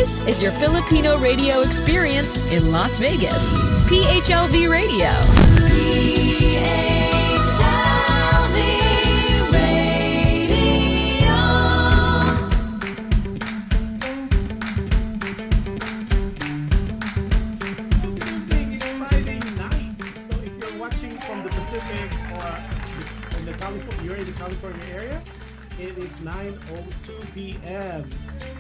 This is your Filipino radio experience in Las Vegas. PHLV Radio. PHLV Radio. It's Friday night. So if you're watching from the Pacific or in the you're in the California area, it is 9:02 p.m.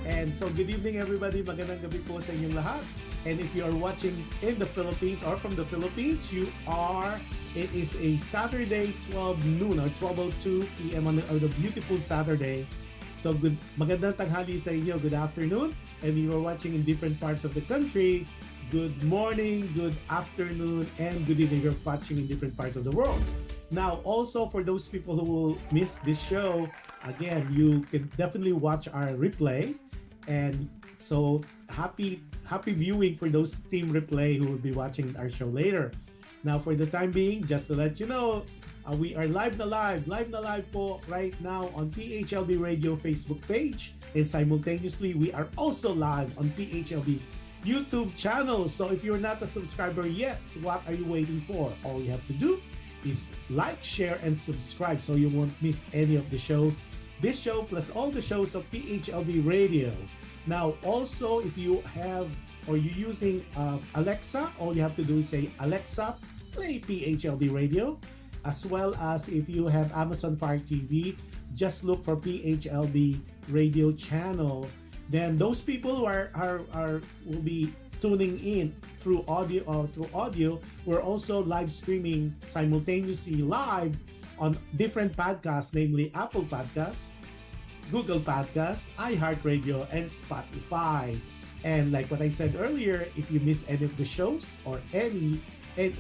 And so good evening everybody. Magandang gabi po sa inyong lahat. And if you are watching in the Philippines or from the Philippines, it is a Saturday 12 noon or 12:02 p.m. on the beautiful Saturday. So magandang tanghali sa inyo. Good afternoon. And you are watching in different parts of the country. Good morning, good afternoon, and good evening. You're watching in different parts of the world. Now, also for those people who will miss this show, again, you can definitely watch our replay. And so happy viewing for those team replay who will be watching our show later. Now, for the time being, just to let you know, we are live na live po right now on PHLV Radio Facebook page. And simultaneously, we are also live on PHLV YouTube channel. So if you're not a subscriber yet, what are you waiting for? All you have to do is like, share, and subscribe so you won't miss any of the shows. This show plus all the shows of PHLV Radio. Now, also, if you have or you're using Alexa, all you have to do is say, Alexa, play PHLV Radio. As well as if you have Amazon Fire TV, just look for PHLV Radio channel. Then those people who will be tuning in through audio. We're also live streaming simultaneously live on different podcasts, namely Apple Podcasts, Google Podcasts, iHeartRadio, and Spotify. And like what I said earlier, if you miss any of the shows or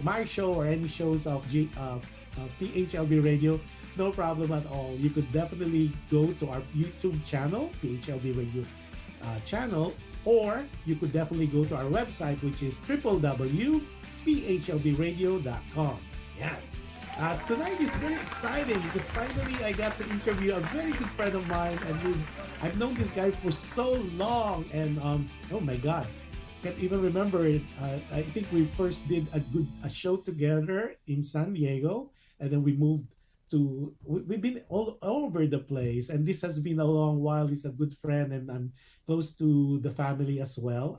my show or any shows of PHLV Radio, no problem at all. You could definitely go to our YouTube channel, PHLV Radio channel, or you could definitely go to our website, which is www.phlvradio.com. Yeah. Tonight is very exciting because finally I got to interview a very good friend of mine, and I've known this guy for so long, and oh my God, can't even remember it. I think we first did a show together in San Diego, and then we've been all over the place, and this has been a long while. He's a good friend, and I'm close to the family as well.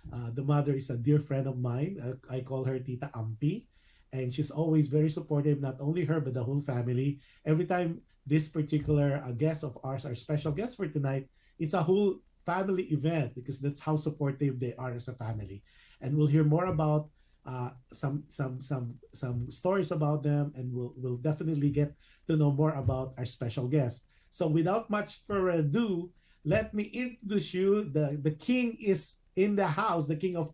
The mother is a dear friend of mine. I call her Tita Ampi. And she's always very supportive, not only her, but the whole family. Every time this particular guest of ours, our special guest for tonight, it's a whole family event because that's how supportive they are as a family. And we'll hear more about some stories about them, and we'll definitely get to know more about our special guest. So without much further ado, let me introduce you. The king is in the house, the king of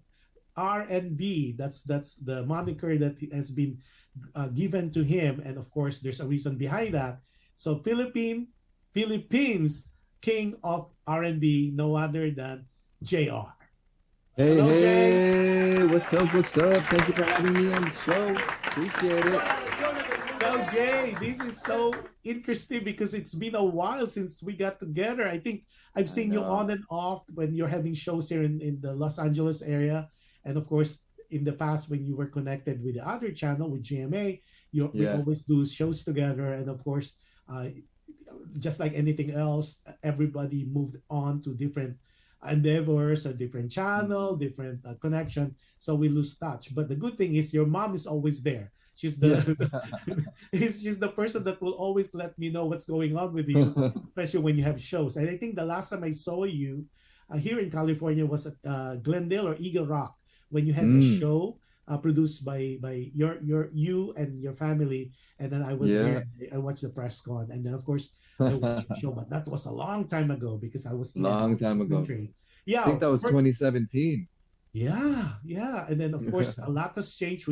R&B. That's the moniker that has been given to him, and of course there's a reason behind that. So Philippines king of R&B, no other than JR. Hey, Hello, hey, Jay. what's up? Thank you for having me on the show. Appreciate it. So Jay, this is so interesting because it's been a while since we got together. I think I've seen you on and off when you're having shows here in the Los Angeles area. And of course, in the past, when you were connected with the other channel, with GMA, we always do shows together. And of course, just like anything else, everybody moved on to different endeavors, a different channel, different connection. So we lose touch. But the good thing is your mom is always there. She's she's the person that will always let me know what's going on with you, especially when you have shows. And I think the last time I saw you here in California was at Glendale or Eagle Rock, when you had a show produced by you and your family, and then I was there. I watched the press con, and then of course I watched the show. But that was a long time ago because I was long time ago. Yeah, I think that was 2017. Yeah, and then of course a lot has changed,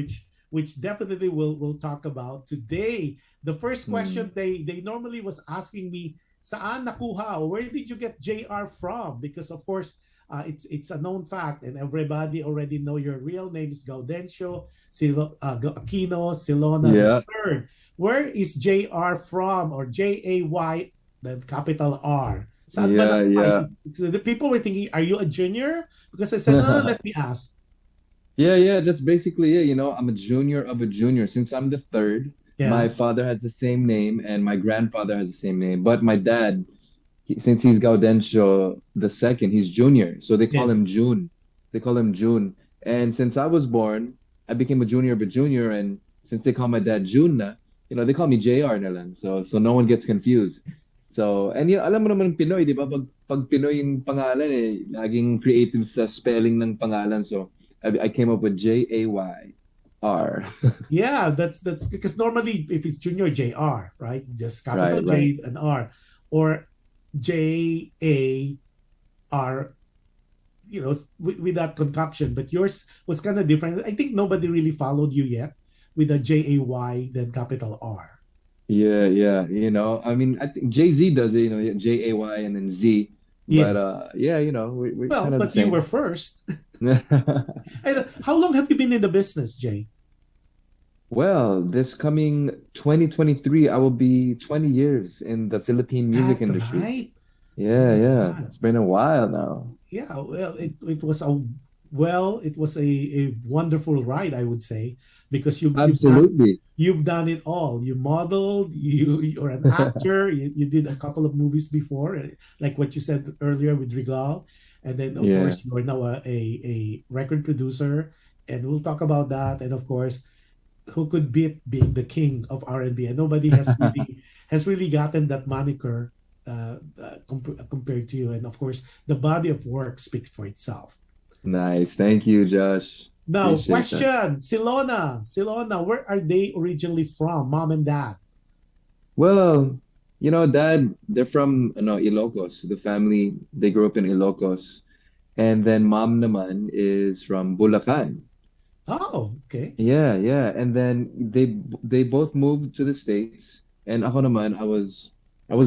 which definitely we'll talk about today. The first question they normally was asking me, saan nakuha? Where did you get JR from? Because of course it's a known fact, and everybody already know your real name is Gaudencio Aquino Silona III. Where is JR from, or JAY, then capital R? Saan ba Yeah, na-fight? yeah. So the people were thinking, are you a junior? Because I said, let me ask. Yeah, yeah, that's basically it. I'm a junior of a junior. Since I'm the third, my Yeah. father has the same name and my grandfather has the same name. But my dad, since he's Gaudencio the second, he's junior. So they call Yes. him June. They call him June. And since I was born, I became a junior of a junior. And since they call my dad June na, they call me JR na lang. So no one gets confused. So, and alam mo naman Pinoy, di ba? Pag Pinoy yung pangalan laging creative sa spelling ng pangalan. So, I came up with JAYR. Yeah, that's because normally if it's junior JR, right? Just capital Right, right. J and R, or JAR, with that concoction. But yours was kind of different. I think nobody really followed you yet with a JAY then capital R. Yeah, yeah. I mean, I think Jay-Z does it, JAY and then Z. But Yes. yeah, we're Well, kind of the but you were same. first. And how long have you been in the business, Jay? Well, this coming 2023, I will be 20 years in the Is Philippine music that industry. right? Oh Yeah, my yeah. God. It's been a while now. Yeah, well, it was a wonderful ride, I would say, because Absolutely. you've done it all. You modeled, you're an actor, you did a couple of movies before, like what you said earlier with Regal, and then of Yeah. course you are now a record producer, and we'll talk about that. And of course, who could beat being the king of R&B? And nobody has really gotten that moniker compared to you. And of course, the body of work speaks for itself. Nice. Thank you, Josh. Now, Appreciate that. question, Silona, where are they originally from, mom and dad? Well, Dad, they're from Ilocos. The family, they grew up in Ilocos. And then Mom naman is from Bulacan. Oh, okay. Yeah, yeah. And then they both moved to the States. And ako naman, I was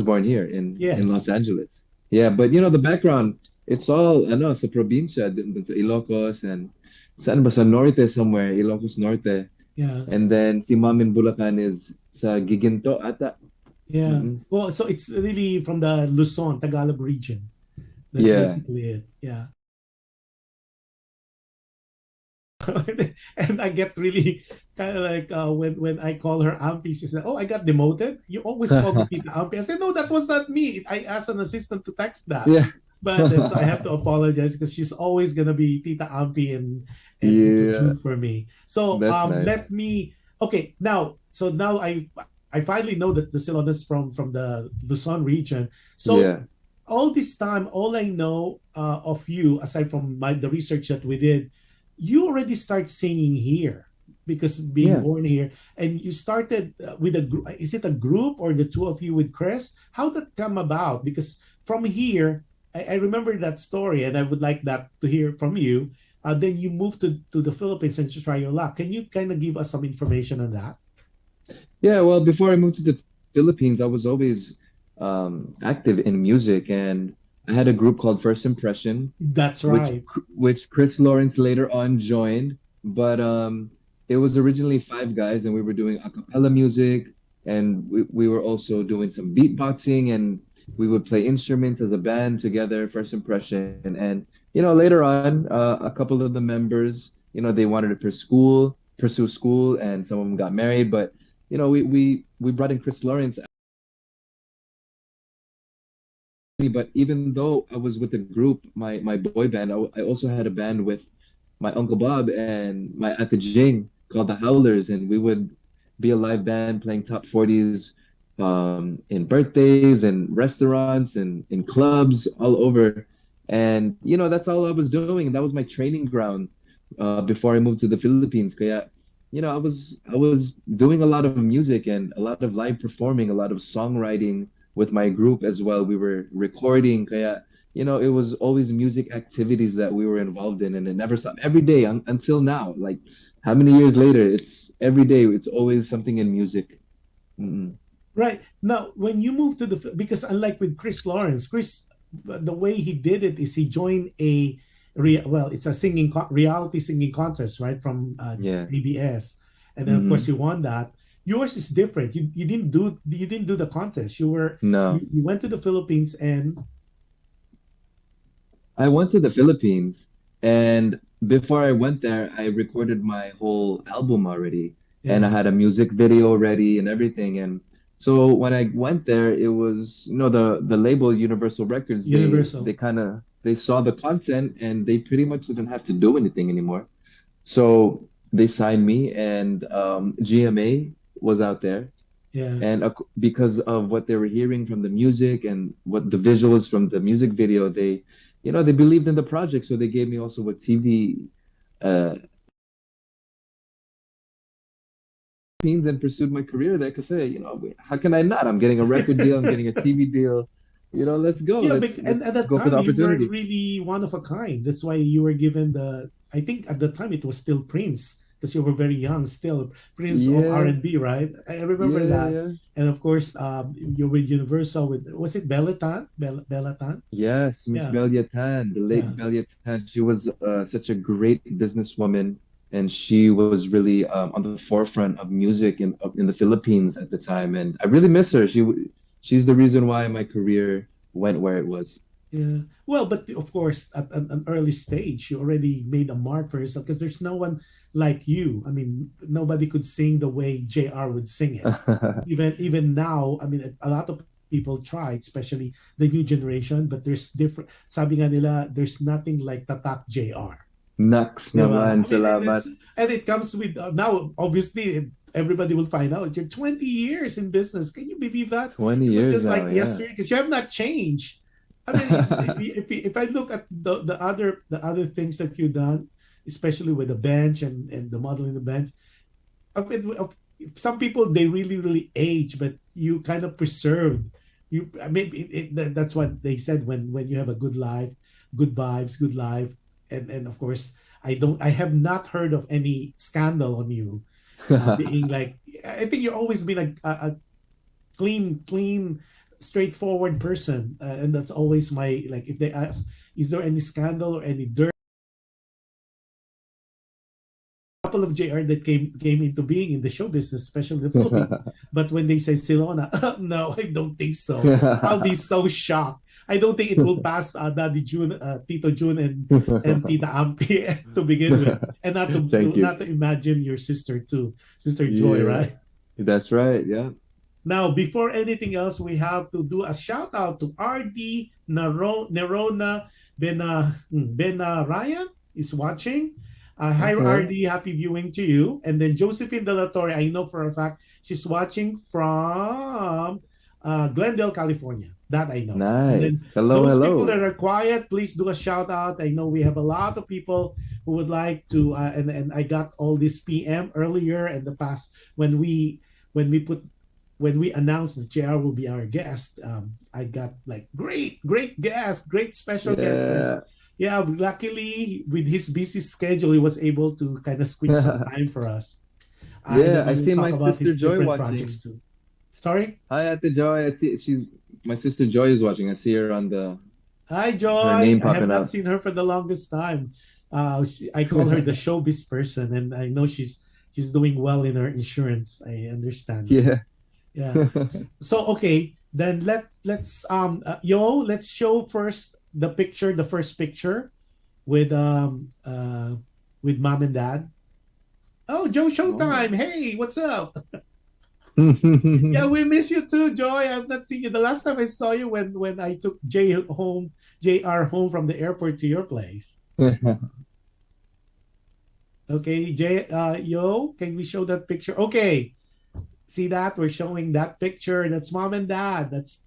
born here in Yes. Los Angeles. Yeah, but the background, it's all sa probinsya, dun sa Ilocos and saan ba sa Norte somewhere, Ilocos Norte. Yeah. And then si Mom in Bulacan is sa Giginto ata. Yeah. Mm-mm. Well, so it's really from the Luzon, Tagalog region. That's Yeah. basically it. Yeah. And I get really kind of like when I call her Ampy, she said, "Oh, I got demoted. You always call me Tita Ampy." I said, "No, that was not me. I asked an assistant to text that." Yeah. But then so I have to apologize because she's always gonna be Tita Ampy and Tito Yeah. June for me. So That's nice. let me okay now I finally know that the Ceylon is from the Luzon region. So Yeah. all this time, all I know of you, aside from the research that we did, you already start singing here because being Yeah. born here, and you started with a group. Is it a group or the two of you with Chris? How that come about? Because from here, I remember that story, and I would like that to hear from you. Then you moved to the Philippines and to try your luck. Can you kind of give us some information on that? Yeah, well, before I moved to the Philippines, I was always active in music, and I had a group called First Impression, That's which right. which Chris Lawrence later on joined. But it was originally five guys, and we were doing a cappella music, and we were also doing some beatboxing, and we would play instruments as a band together, First Impression. And later on, a couple of the members, they wanted to pursue school, and some of them got married. But we brought in Chris Lawrence. But even though I was with the group, my boy band, I also had a band with my Uncle Bob and my Ate Jing called the Howlers, and we would be a live band playing top 40s in birthdays and restaurants and in clubs all over. And that's all I was doing. And that was my training ground before I moved to the Philippines. Kaya, I was doing a lot of music and a lot of live performing, a lot of songwriting with my group as well. We were recording. Kaya, it was always music activities that we were involved in, and it never stopped. Every day until now, like how many years later, it's every day. It's always something in music. Mm-mm. Right. Now, when you move to because unlike with Chris Lawrence, the way he did it is he joined well, it's a reality singing contest, right, from Yeah. ABS, and then of course Hmm. you won that. Yours is different. You didn't do the contest. You No. you went to the Philippines and I went to the Philippines, and before I went there, I recorded my whole album already, and I Yeah, had a music video ready and everything. And so when I went there, it was, the label Universal Records, they Universal. kind of they saw the content and they pretty much didn't have to do anything anymore. So they signed me, and GMA was out there. Yeah. And because of what they were hearing from the music and what the visuals from the music video, they believed in the project. So they gave me also a TV uh, means and pursued my career there. Because, how can I not? I'm getting a record deal. I'm getting a TV deal. Let's go. Yeah, Let's and at that go for time the you were opportunity. really one of a kind. That's why you were given the. I think at the time it was still Prince because you were very young still. Prince of Yeah, R&B, right? I remember yeah, yeah, that. yeah. And of course, you're with Universal with was it Bellatan? Bellatan? Yes, Miss Yeah, Belia Tan, the yeah. late Belia Tan. She was such a great businesswoman, and she was really on the forefront of music in the Philippines at the time. And I really miss her. She's the reason why my career went where it was. Yeah. Well, but of course, at an early stage, you already made a mark for yourself because there's no one like you. I mean, nobody could sing the way JR would sing it. Even now, I mean, a lot of people try, especially the new generation, but there's different. Sabi nga nila, there's nothing like Tatak JR. Naks Di ba? naman, I mean, salamat. and it comes with now. Obviously, everybody will find out you're 20 years in business. Can you believe that? 20 It was years just now, like yeah. yesterday because you have not changed. I mean, if I look at the other things that you've done, especially with the bench and the modeling the bench, I mean, some people they really age, but you kind of preserved. I mean, that's what they said when you have a good life, good vibes, good life, and of course, I have not heard of any scandal on you being like. I think you're always been a clean, straightforward person, and that's always my like. If they ask, is there any scandal or any dirt? Couple of JR that came into being in the show business, especially the Philippines. But when they say Silona, no, I don't think so. I'll be so shocked. I don't think it will pass Daddy June, Tito June, and Tita Ampi to begin with, and Thank you. not to imagine your sister too, Sister Joy, Yeah, right? that's right. Yeah. Now, before anything else, we have to do a shout out to RD Nerona Bena Ryan is watching. Hi, Okay. RD. Happy viewing to you. And then Josephine De La Torre, I know for a fact she's watching from Glendale, California. That I know. And then Nice. Hello, those people that hello. are quiet, please do a shout out. I know we have a lot of people who would like to, and I got all this PM earlier in the past when we put when we announced that JR will be our guest. I got like great guest, great special guest, and Yeah. yeah, luckily with his busy schedule, he was able to kind of squeeze some time for us. And Yeah, then I we will see talk my about sister his Joy different projects watching. too. Sorry. Hi, Ate Joy. I see she's my sister Joy is watching. I see her on the Hi, her Joy. name I have popping not up. seen her for the longest time. I call her the showbiz person, and I know she's doing well in her insurance. I understand. Yeah. Yeah. So okay, then let's show first the first picture with with mom and dad. Oh, Joe Oh. Showtime. Hey, what's up? Yeah, we miss you too, Joy. I've not seen you. The last time I saw you when I took JR home from the airport to your place. Okay, yo, can we show that picture? Okay, see that we're showing that picture. That's mom and dad. That's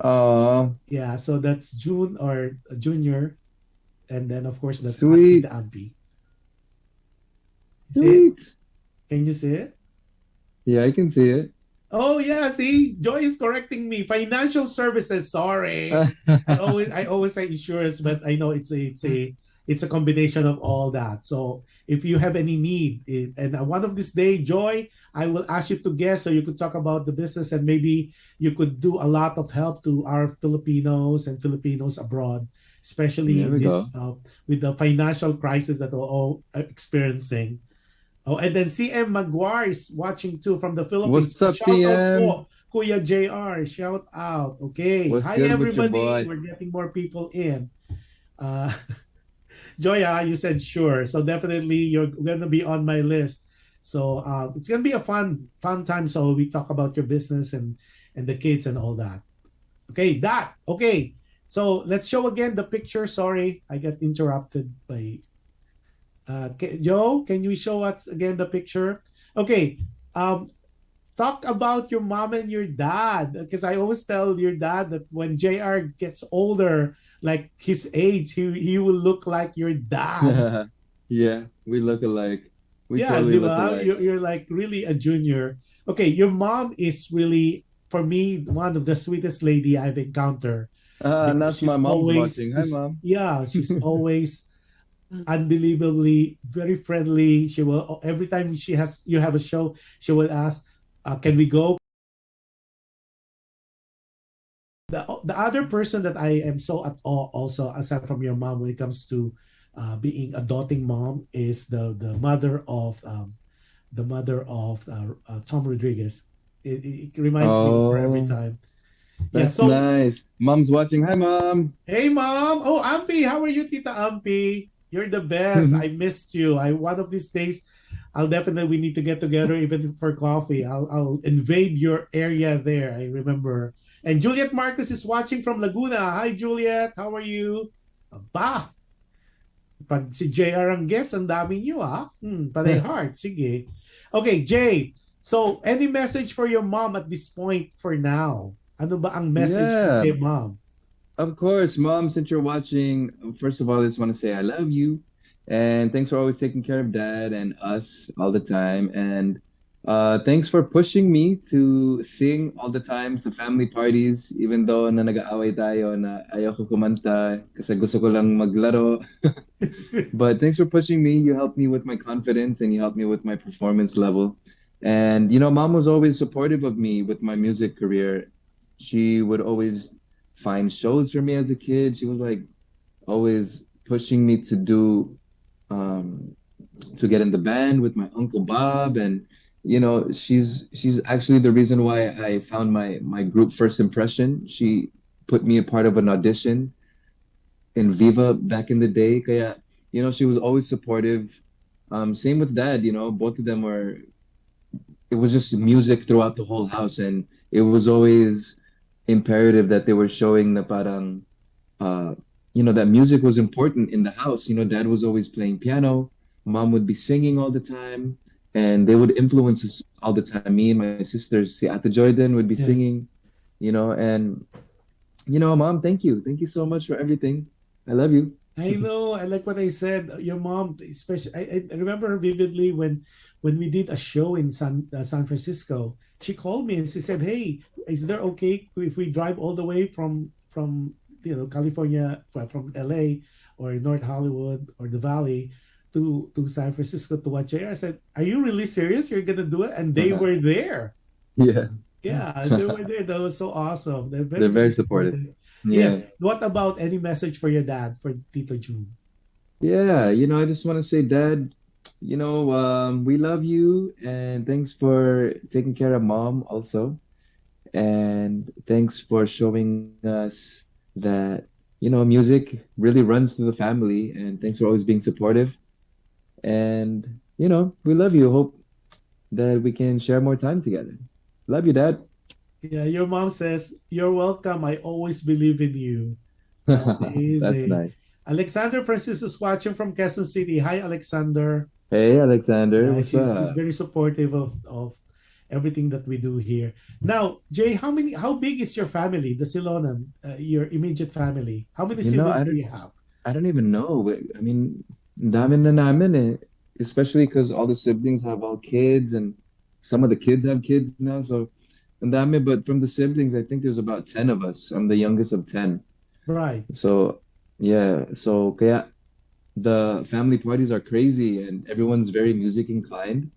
Oh, yeah. So that's June or Junior, and then of course that's sweet, Tita Ampi. You see it? sweet. Can you see it? Yeah, I can see it. Oh yeah, see, Joy is correcting me. Financial services. Sorry, I always say insurance, but I know it's a combination of all that. So if you have any need, and one of this day, Joy, I will ask you to guest so you could talk about the business and maybe you could do a lot of help to our Filipinos and Filipinos abroad, There especially we this go. with the financial crisis that we're all experiencing. Oh, and then CM Maguire is watching too from the Philippines. What's up, Shout out CM? po, Kuya JR. Shout out. Okay. What's Hi, good with your everybody. boy? We're getting more people in. Uh, Joya, you said sure. So definitely you're gonna be on my list. So it's gonna be a fun time. So we talk about your business and the kids and all that. Okay, that okay. So let's show again the picture. Sorry, I got interrupted by Joe. Can you show us again the picture? Okay. Um, talk about your mom and your dad because I always tell your dad that when JR gets older, like his age, he will look like your dad. Yeah, we look alike. We Yeah, totally di look ba? alike. You're like really a junior. Okay, your mom is really for me one of the sweetest lady I've encountered because Now my mom's watching. Hi, mom. she's always unbelievably very friendly. She will every time she has you have a show, she will ask, "Can we go?" The other person that I am so at awe also aside from your mom when it comes to being a doting mom is the mother of Tom Rodriguez. It reminds me of her every Oh, time. Yeah. that's So nice. Mom's watching. Hi, mom. hey, mom. Oh, Ampi, how are you, Tita Ampi? You're the best. I missed you. I one of these days, I'll definitely we need to get together even for coffee. I'll invade your area there. I remember. And Juliet Marcus is watching from Laguna. Hi, Juliet. How are you? Aba, pag si JR ang guest, ang dami niyo ah. Panay heart. Sige. Okay, Jay. So, any message for your mom at this point for now? Ano ba ang message mo Yeah, kay mom? of course, mom. Since you're watching, first of all, I just want to say I love you, and thanks for always taking care of dad and us all the time. And thanks for pushing me to sing all the times, the family parties, even though na nag-aaway tayo na ayoko kumanta kasi gusto ko lang maglaro. But thanks for pushing me. You helped me with my confidence and you helped me with my performance level. And mom was always supportive of me with my music career. She would always find shows for me as a kid. She was like always pushing me um to get in the band with my Uncle Bob, and she's actually the reason why I found my group First Impression. She put me a part of an audition in Viva back in the day. Kaya, she was always supportive. Same with dad, both of them were, it was just music throughout the whole house. And it was always imperative that they were showing the parang, uh, that music was important in the house. Dad was always playing piano. Mom would be singing all the time. And they would influence us all the time. Me and my sisters, see, Ate Jordan would be Yeah. singing, and, mom, thank you. Thank you so much for everything. I love you. I know. I like what I said. Your mom, especially, I remember her vividly when we did a show in San Francisco. She called me and she said, "Hey, is there okay if we drive all the way from California, well, from LA or North Hollywood or the Valley to San Francisco to watch air?" I said, "Are you really serious? You're gonna do it?" And they were there. Yeah. Yeah, they were there. That was so awesome. They're very, They're very very supportive. supportive. Yeah. Yes. What about any message for your dad, for Tito June? Yeah. I just want to say, Dad, we love you and thanks for taking care of mom also. And thanks for showing us that, music really runs through the family. And thanks for always being supportive. And, we love you. Hope that we can share more time together. Love you, Dad. Yeah, your mom says, "You're welcome. I always believe in you." That's Amazing. nice. Alexander Francis is watching from Quezon City. Hi, Alexander. Hey, Alexander, Yeah, what's she's up? very supportive of everything that we do here. Now, Jay, how big is your family, the Silonan, your immediate family? How many You know, siblings I do don't you have? I don't even know. I mean, ang dami na namin eh. Especially because all the siblings have all kids and some of the kids have kids now. So, ang dami. But from the siblings, I think there's about 10 of us. I'm the youngest of 10. Right. So, yeah. So, kaya the family parties are crazy and everyone's very music inclined.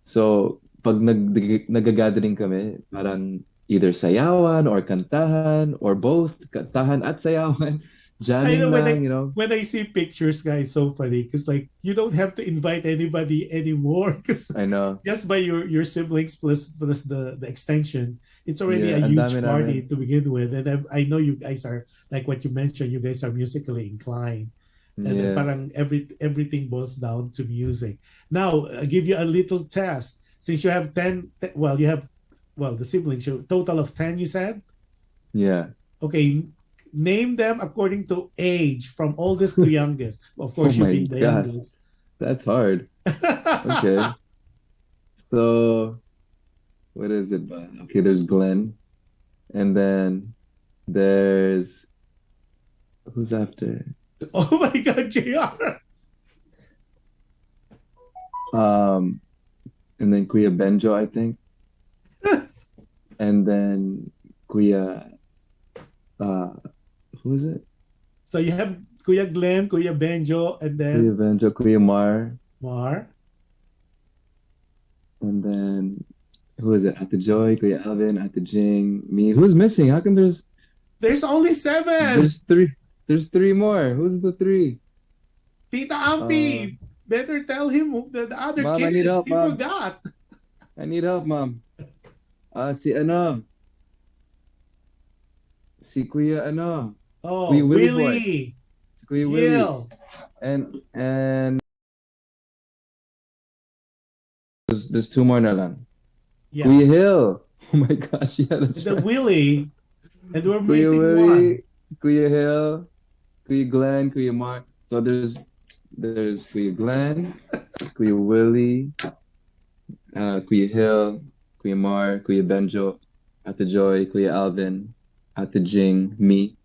So, pag nagagathering kami, parang either sayawan or kantahan or both, kantahan at sayawan, I jamming know lang, when I see pictures, guys, so funny because like you don't have to invite anybody anymore because I know. just by your siblings plus the extension, it's already Yeah, a ang huge dami party namin. to begin with. And I know you guys are like what you mentioned. You guys are musically inclined, and then Yeah. parang everything boils down to music. Now, I give you a little test. Since you have 10, well, you have, well, the siblings, total of 10, you said? Yeah. Okay, name them according to age from oldest to youngest. Of Oh course, you my being the gosh. youngest. That's hard. Okay. So what is it, bud? Okay, there's Glenn, and then there's who's after? Oh my God, JR. Um, and then Kuya Benjo, I think, and then Kuya, uh, who is it? So you have Kuya Glenn, Kuya Benjo, and Kuya then Benjo, Kuya Mar, Mar. and then who is it? Ate Joy, Kuya Alvin, Ate Jing, me. Who's missing? How come There's only seven. there's three? There's three more. Who's the three? Tita Uh, Ampi. Better tell him the other Mom, I need kids. help, He Mom. forgot. I need help, Mom. Si ano, si Kuya ano, Oh, Kuya Willie Boy, Willie. si Kuya Willie, Gil. and there's two more na lang. Yeah. Kuya Hill. Oh my gosh, yeah, that's And then right. Willie. And we're Kuya missing one. Willie, Kuya Hill, Kuya Glenn, Kuya Mark. So there's Kuya Glenn, there's Kuya Willie, Kuya Hill, Kuya Mar, Kuya Benjo, Ate Joy, Kuya Alvin, Ate Jing, me,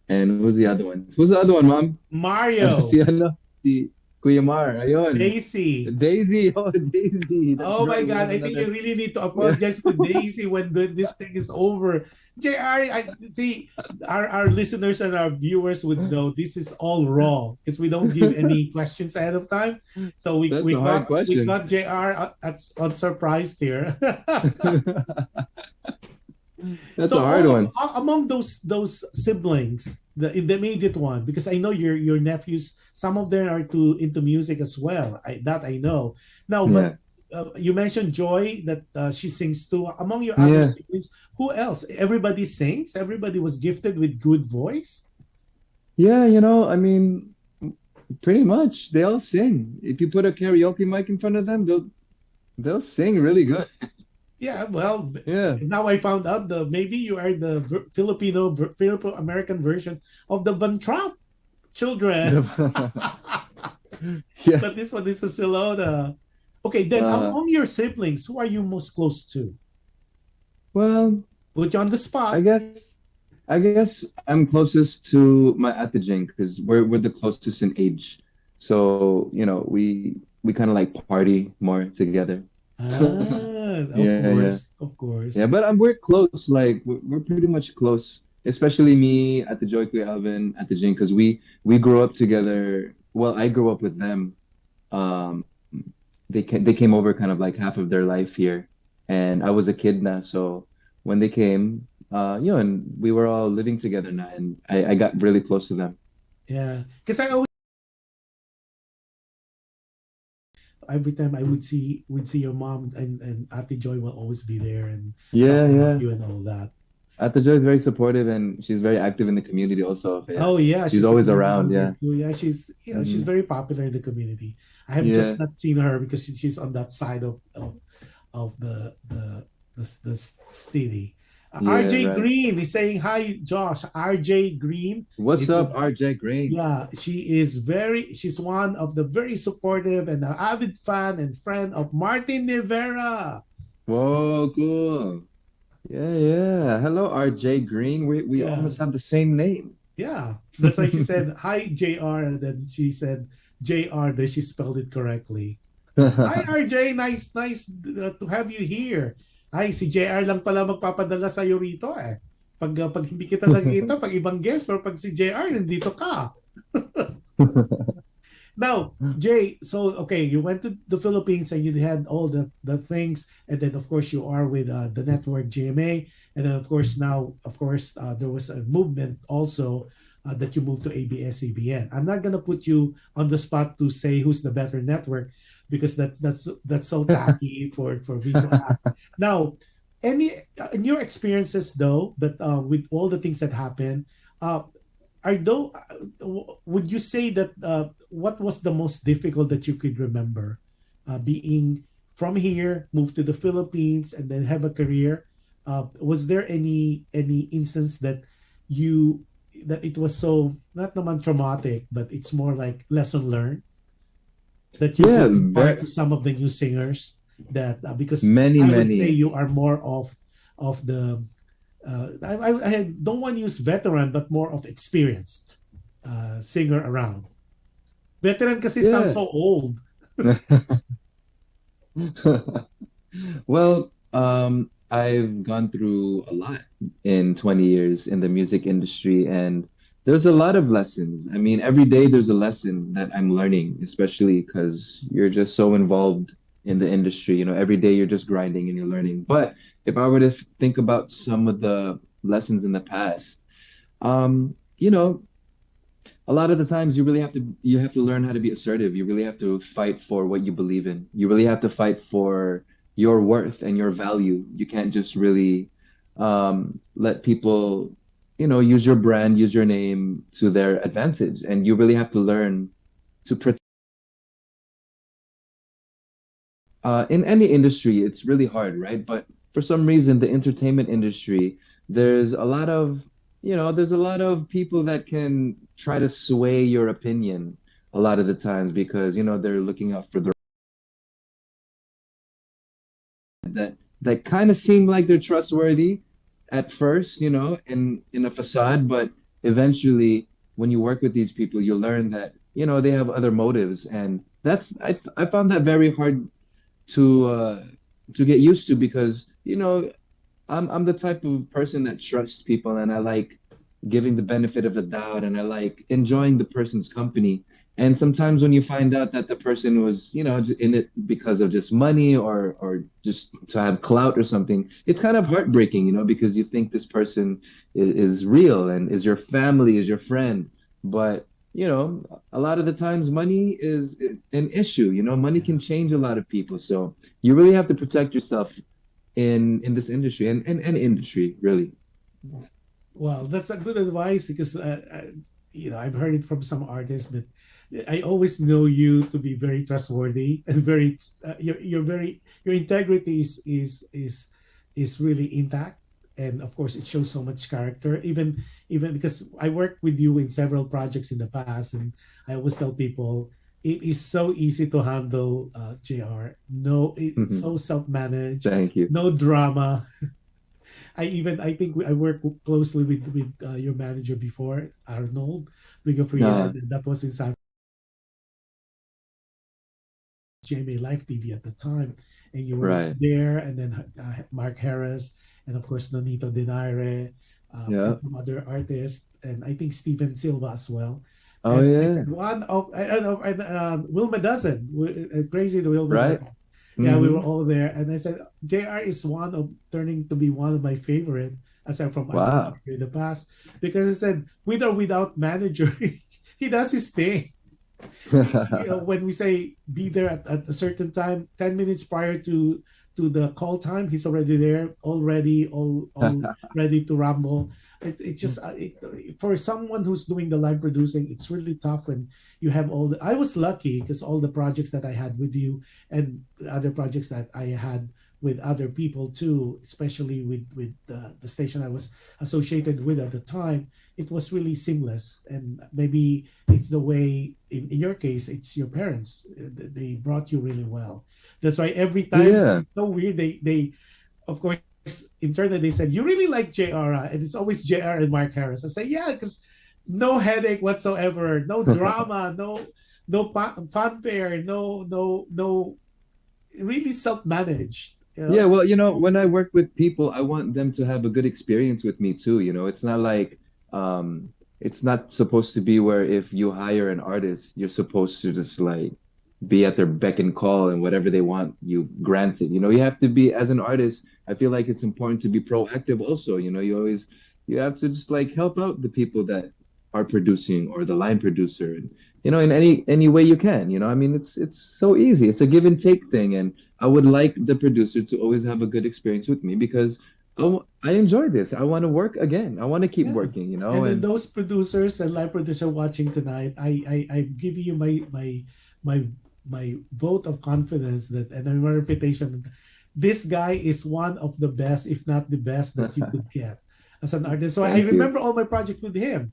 and who's the other one? Who's the other one, Mom? Mario. Si ano? Si Kuya Mar. Ayun. Daisy. Daisy. Oh, Daisy. That's Oh my right. We God, have I think you another. really need to Yeah. apologize to Daisy when this thing is over. JR, I see our listeners and our viewers would know this is all raw because we don't give any questions ahead of time. So we, That's we a hard got we question. got JR on surprise here. That's So a hard one. among those siblings, the immediate one, because I know your nephews, some of them are into music as well. That I know. Now, but Yeah. you mentioned Joy that she sings too. Among your other Yeah. siblings, who else? Everybody sings. Everybody was gifted with good voice. Yeah, I mean, pretty much they all sing. If you put a karaoke mic in front of them, they'll sing really good. Yeah, well, Yeah. now I found out the maybe you are the Filipino American version of the Van Trump children. Yeah. But this one is a Silona. Okay, then Uh, among your siblings, who are you most close to? well, Put you on the I spot. guess I guess I'm closest to my Ate Jing because we're the closest in age. So, we kind of like party more together. Ah, of Yeah, yeah. course, of course. Yeah, but we're close. Like we're pretty much close, especially me at the Joy Kuya Alvin at the Jing, because we grew up together. Well, I grew up with them. Um, they came over kind of like half of their life here, and I was a kid now. So when they came, and we were all living together now, and I got really close to them. Yeah, because I always every time I would see your mom and Ate Joy will always be there and talk Yeah, about yeah. you and all that. Ate Joy is very supportive, and she's very active in the community also. Yeah, Oh yeah, she's she's a always community around. member Yeah. too. Yeah, she's Hmm. very popular in the community. I have just Yeah. not seen her because she's on that side of the city. Yeah, RJ right. Green is saying hi, Josh. RJ Green What's is the up, RJ Green? yeah, she's one of the very supportive and an avid fan and friend of Martin Rivera. Whoa, cool. Yeah, yeah. Hello, RJ Green. We Yeah, almost have the same name. yeah. That's why she said hi, JR, and then she said JR, then she spelled it correctly. Hi RJ, nice to have you here. Ay, si JR lang pala magpapadala sa iyo rito eh. Pag hindi kita nakikita, pag ibang guest or pag si JR nandito ka. Now, Jay, so okay, you went to the Philippines and you had all the things, and then of course you are with the network GMA, and then of course now, of course, there was a movement also that you moved to ABS-CBN. I'm not gonna put you on the spot to say who's the better network because that's so tacky for me to ask. Now, any in your experiences though, that with all the things that happen, uh, are though would you say that what was the most difficult that you could remember, being from here, move to the Philippines, and then have a career? Was there any instance that you that it was so not naman traumatic, but it's more like lesson learned that you Yeah, could impart very to some of the new singers that because many, I would say many. you are more of the I don't want to use veteran but more of experienced singer around. Veteran kasi sounds Yeah. so old. Well, I've gone through a lot in 20 years in the music industry, and there's a lot of lessons. I mean, every day there's a lesson that I'm learning, especially because you're just so involved in the industry. Every day you're just grinding and you're learning. But if I were to think about some of the lessons in the past, um, you know, a lot of the times you have to learn how to be assertive. You really have to fight for what you believe in. You really have to fight for your worth and your value. You can't just really let people, use your brand, use your name to their advantage. And you really have to learn to protect. In any industry, it's really hard, right? But for some reason, the entertainment industry, there's a lot of people that can try to sway your opinion a lot of the times because, they're looking out for that kind of seem like they're trustworthy at first, in a facade, but eventually when you work with these people, you learn that, they have other motives. And I found that very hard to uh to get used to because I'm the type of person that trusts people and I like giving the benefit of the doubt and I like enjoying the person's company. And sometimes when you find out that the person was, in it because of just money or just to have clout or something, it's kind of heartbreaking, because you think this person is real and is your family, is your friend. But, a lot of the times money is an issue, money Yeah. can change a lot of people. So you really have to protect yourself in this industry and any industry really. Well, that's a good advice because I've heard it from some artists, but I always know you to be very trustworthy and very you're very your integrity is really intact, and of course it shows so much character. Even because I worked with you in several projects in the past, and I always tell people it is so easy to handle, Jr. No, it's so self-managed, Thank you. no drama. I think I worked closely with your manager before, Arnold Rigofria, uh and that was in San GMA Live TV at the time, and you were right. there, and then Mark Harris, and of course Nonito Denaire, Yeah. and some other artists, and I think Steven Silva as well. Oh And I yeah. said one of and Wilma Dozen, crazy the Wilma Right. Dozen. Yeah, we were Hmm. all there, and I said JR is one of turning to be one of my favorite aside from Wow. in the past because I said with or without manager, he does his thing. When we say be there at a certain time, 10 minutes prior to the call time, he's already there, all ready to rumble. It just for someone who's doing the live producing, it's really tough when you have all the. I was lucky because all the projects that I had with you and other projects that I had with other people too, especially with the station I was associated with at the time, it was really seamless. And maybe it's the way in your case it's your parents, they brought you really well. That's why every time Yeah. it's so weird, they of course internally they said you really like JR, and it's always JR and Mark Harris. I say yeah, because no headache whatsoever, no drama, no fanfare, no really self-managed, Yeah, it's well, when I work with people, I want them to have a good experience with me too. It's not like it's not supposed to be where if you hire an artist, you're supposed to just like be at their beck and call and whatever they want, you grant it. You have to be as an artist, I feel like it's important to be proactive also. You have to just like help out the people that are producing or the line producer and in any way you can. I mean, it's so easy. It's a give and take thing, and I would like the producer to always have a good experience with me because I enjoy this. I want to work again. I want to keep Yeah. working, And then and those producers and live producer watching tonight, I'm giving you my my vote of confidence that and my reputation. This guy is one of the best, if not the best, that you could get as an artist. So I thank you. remember all my projects with him.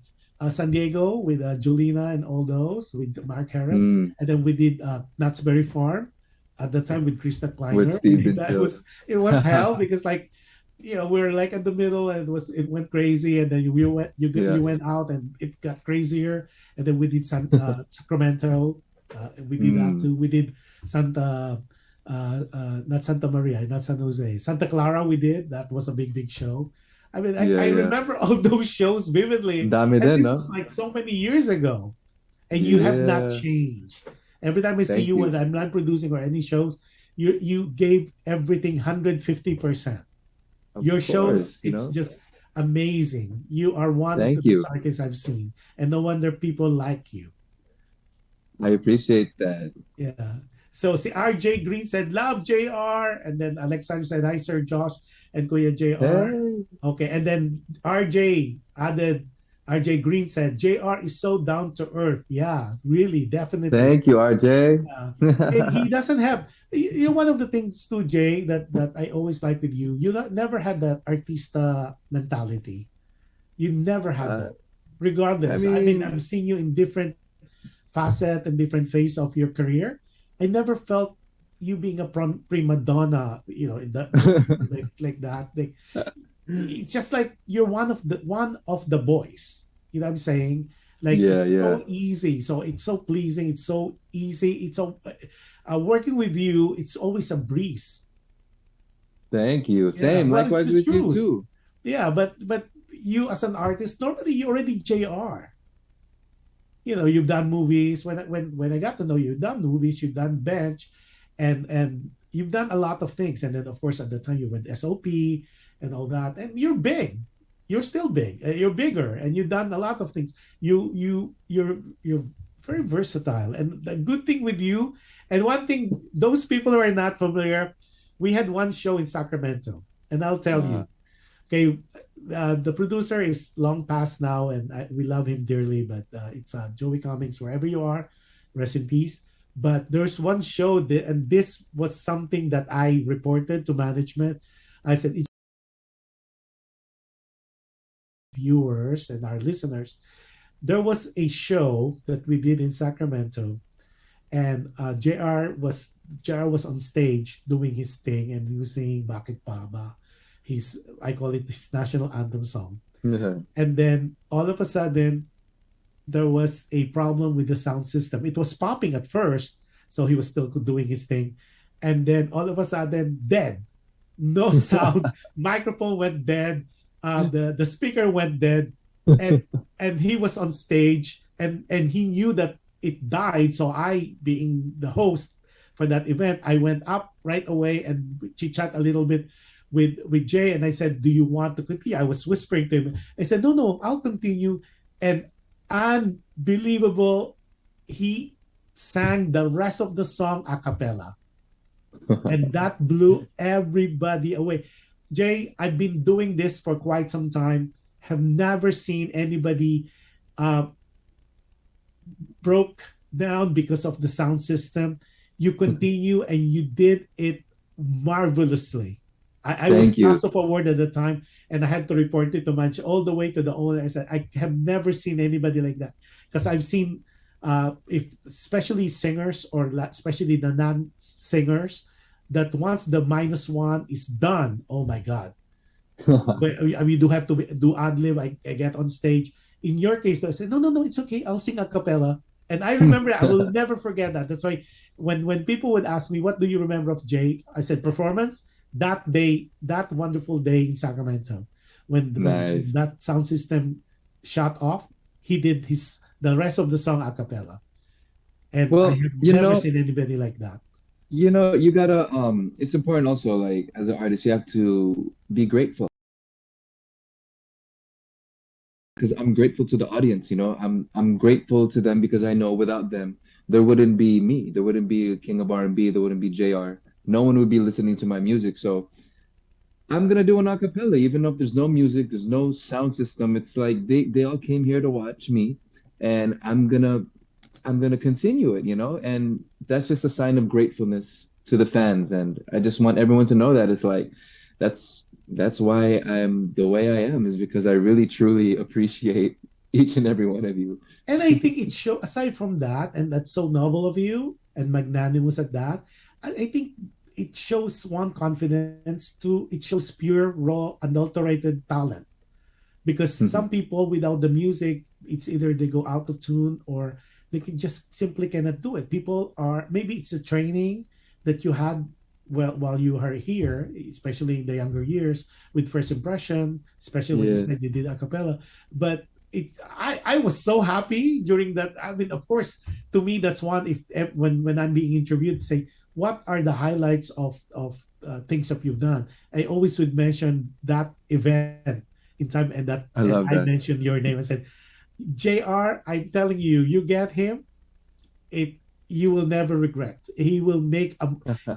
San Diego with Julina and all those with Mark Harris, Mm, and then we did Knott's Berry Farm at the time with Krista with Kleiner. Steve That Vinfield. was it was hell because like we were like at the middle and it went crazy and then Yeah. you went out and it got crazier and then we did Sacramento we did that Mm, too we did Santa not Santa Maria not San Jose Santa Clara we did that was a big show. I mean yeah, I yeah. remember all those shows vividly Dami and din, this no? was like so many years ago and you have not Yeah. changed. Every time I see Thank you when you. I'm not producing or any shows, you gave everything 150%. Of Your shows, course, it's just amazing. You are one of the Thank best you. artists I've seen, and no wonder people like you. I appreciate that. Yeah. So see, RJ Green said, "Love JR," and then Alexander said, "Hi, Sir Josh and Kuya JR." Hey, Okay, and then RJ added, RJ Green said, "JR is so down to earth." Yeah, really, definitely. thank you, RJ. He doesn't have one of the things too, Jay, that I always like with you. You never had that artista mentality. You never had uh, that, I regardless. I mean, mean, I've seen you in different facet and different phase of your career. I never felt you being a prima donna, in like that. Like it's just like you're one of the boys. You know what I'm saying? Like yeah, it's yeah. so easy, so it's so pleasing, it's so easy, it's so working with you. It's always a breeze. Thank you. Yeah, Same. well, it's Likewise the with you truth. too. Yeah, but you as an artist, normally you already Jr. You've done movies. When I got to know you, you've done movies, you've done bench, and you've done a lot of things. And then of course at the time you went SOP and all that, and you're big. You're still big. You're bigger, and you've done a lot of things. You're very versatile. And the good thing with you, and one thing, those people who are not familiar, we had one show in Sacramento, and I'll tell Uh, you. Okay, the producer is long past now, and we love him dearly. But it's Joey Cummings, wherever you are, rest in peace. But there's one show that, and this was something that I reported to management. I said, viewers and our listeners, there was a show that we did in Sacramento, and JR was on stage doing his thing, and he was singing "Bakit Pa Ba," his I call it his national anthem song. And then all of a sudden there was a problem with the sound system. It was popping at first, so he was still doing his thing, and then all of a sudden dead, no sound. Microphone went dead. The speaker went dead, and and he was on stage, and he knew that it died. So I, being the host for that event, I went up right away and chit chat a little bit with Jay, and I said, "Do you want to continue?" I was whispering to him. I said, "No, no, I'll continue." And unbelievable, he sang the rest of the song a cappella, and that blew everybody away. Jay, I've been doing this for quite some time. Have never seen anybody uh, broke down because of the sound system. You continue and you did it marvelously. I was Thank you. tasked of award at the time, and I had to report it to Manch all the way to the owner. I said, I have never seen anybody like that, because I've seen, if especially singers or especially the non-singers, that once the -1 is done, oh my God, we do have to do ad lib. I get on stage. In your case, I said, no, no, no, it's okay. I'll sing a cappella. And I remember, I will never forget that. That's why when people would ask me, what do you remember of Jay? I said, performance. That day, that wonderful day in Sacramento, when Nice. that sound system shut off, he did the rest of the song a cappella. And I Well, have never seen anybody like that. you gotta it's important also, like, as an artist, you have to be grateful because I'm grateful to the audience, you know. I'm grateful to them because I know without them there wouldn't be me. There wouldn't be King of R&B, there wouldn't be JR. No one would be listening to my music. So I'm gonna do an acapella, even if there's no music, there's no sound system. It's like they all came here to watch me, and I'm gonna continue it, you know? And that's just a sign of gratefulness to the fans. And I just want everyone to know that it's like that's why I'm the way I am, is because I really truly appreciate each and every one of you. And I think it show aside from that, and that's so noble of you and magnanimous at that. I think it shows one confidence. Two, it shows pure, raw, unadulterated talent. Because some Mhm. people without the music, it's either they go out of tune or they can just simply cannot do it. People are maybe it's a training that you had well while you are here, especially in the younger years with first impression, especially when you Yeah. said you did a cappella. But I was so happy during that. I mean, of course, to me that's one. If when I'm being interviewed, say what are the highlights of things that you've done. I always would mention that event in time I and love I that. mentioned your name. I said, JR, I'm telling you, you get him, it you will never regret. He will make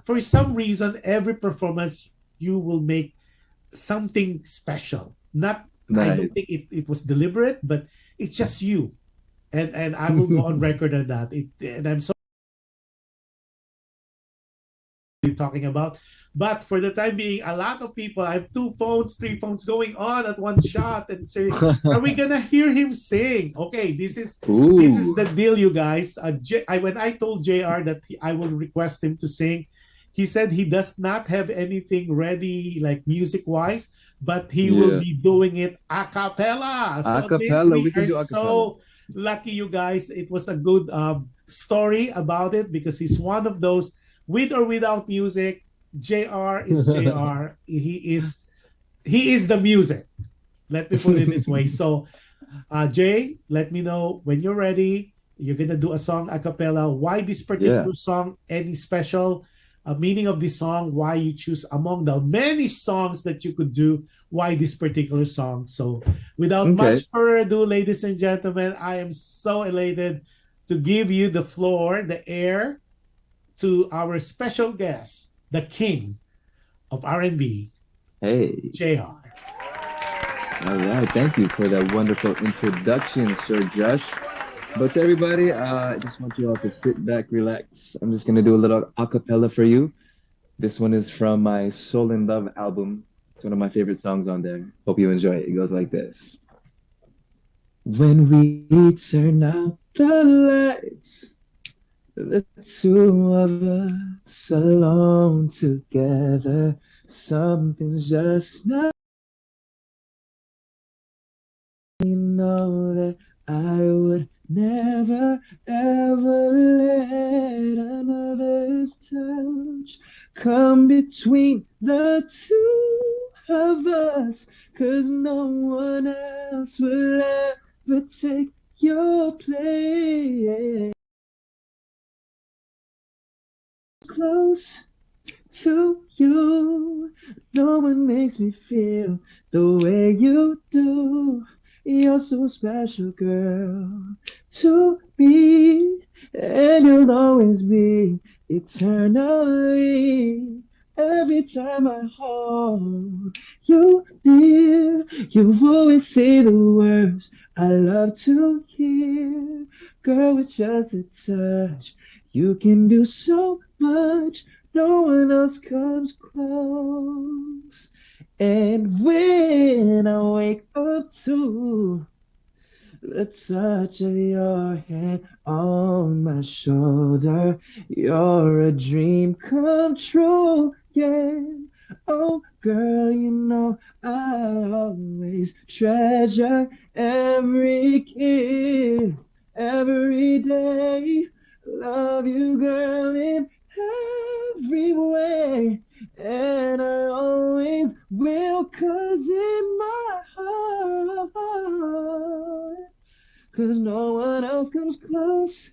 for some reason every performance you will make something special. Not I don't Nice. think it was deliberate, but it's just you. And I will go on record on that. And I'm so talking about. But for the time being, a lot of people, I have two phones, three phones going on at one shot and say, are we gonna hear him sing? Okay, this is Ooh. the deal, you guys. When I told JR that I will request him to sing, he said he does not have anything ready, like music wise, but he will Yeah. be doing it a cappella. So Acapella. we We can are do acapella. so lucky, you guys. It was a good story about it because he's one of those with or without music. JR is JR. He is the music. Let me put it this way. So, Jay, let me know when you're ready. You're gonna do a song a cappella. Why this Yeah. particular song? Any special meaning of this song? Why you choose among the many songs that you could do? Why this particular song? So, without Okay. much further ado, ladies and gentlemen, I am so elated to give you the floor, the air, to our special guest, the king of R&B, Hey. JR. All right. Thank you for that wonderful introduction, Sir Josh. But to everybody, I just want you all to sit back, relax. I'm just gonna do a little acapella for you. This one is from my Soul in Love album. It's one of my favorite songs on there. Hope you enjoy it. It goes like this. When we turn out the lights, the two of us alone together, something's just not. You know that I would never ever let another touch come between the two of us, 'cause no one else will ever take your place. Close to you. No one makes me feel the way you do. You're so special, girl, to me, and you'll always be eternally. Every time I hold you near, you always say the words I love to hear. Girl, with just a touch, you can do so much. No one else comes close. And when I wake up to the touch of your hand on my shoulder, you're a dream come true. Yeah. Oh, girl, you know I always treasure every kiss, every day. Love you, girl, in every way. And I always will, 'cause in my heart, 'cause no one else comes close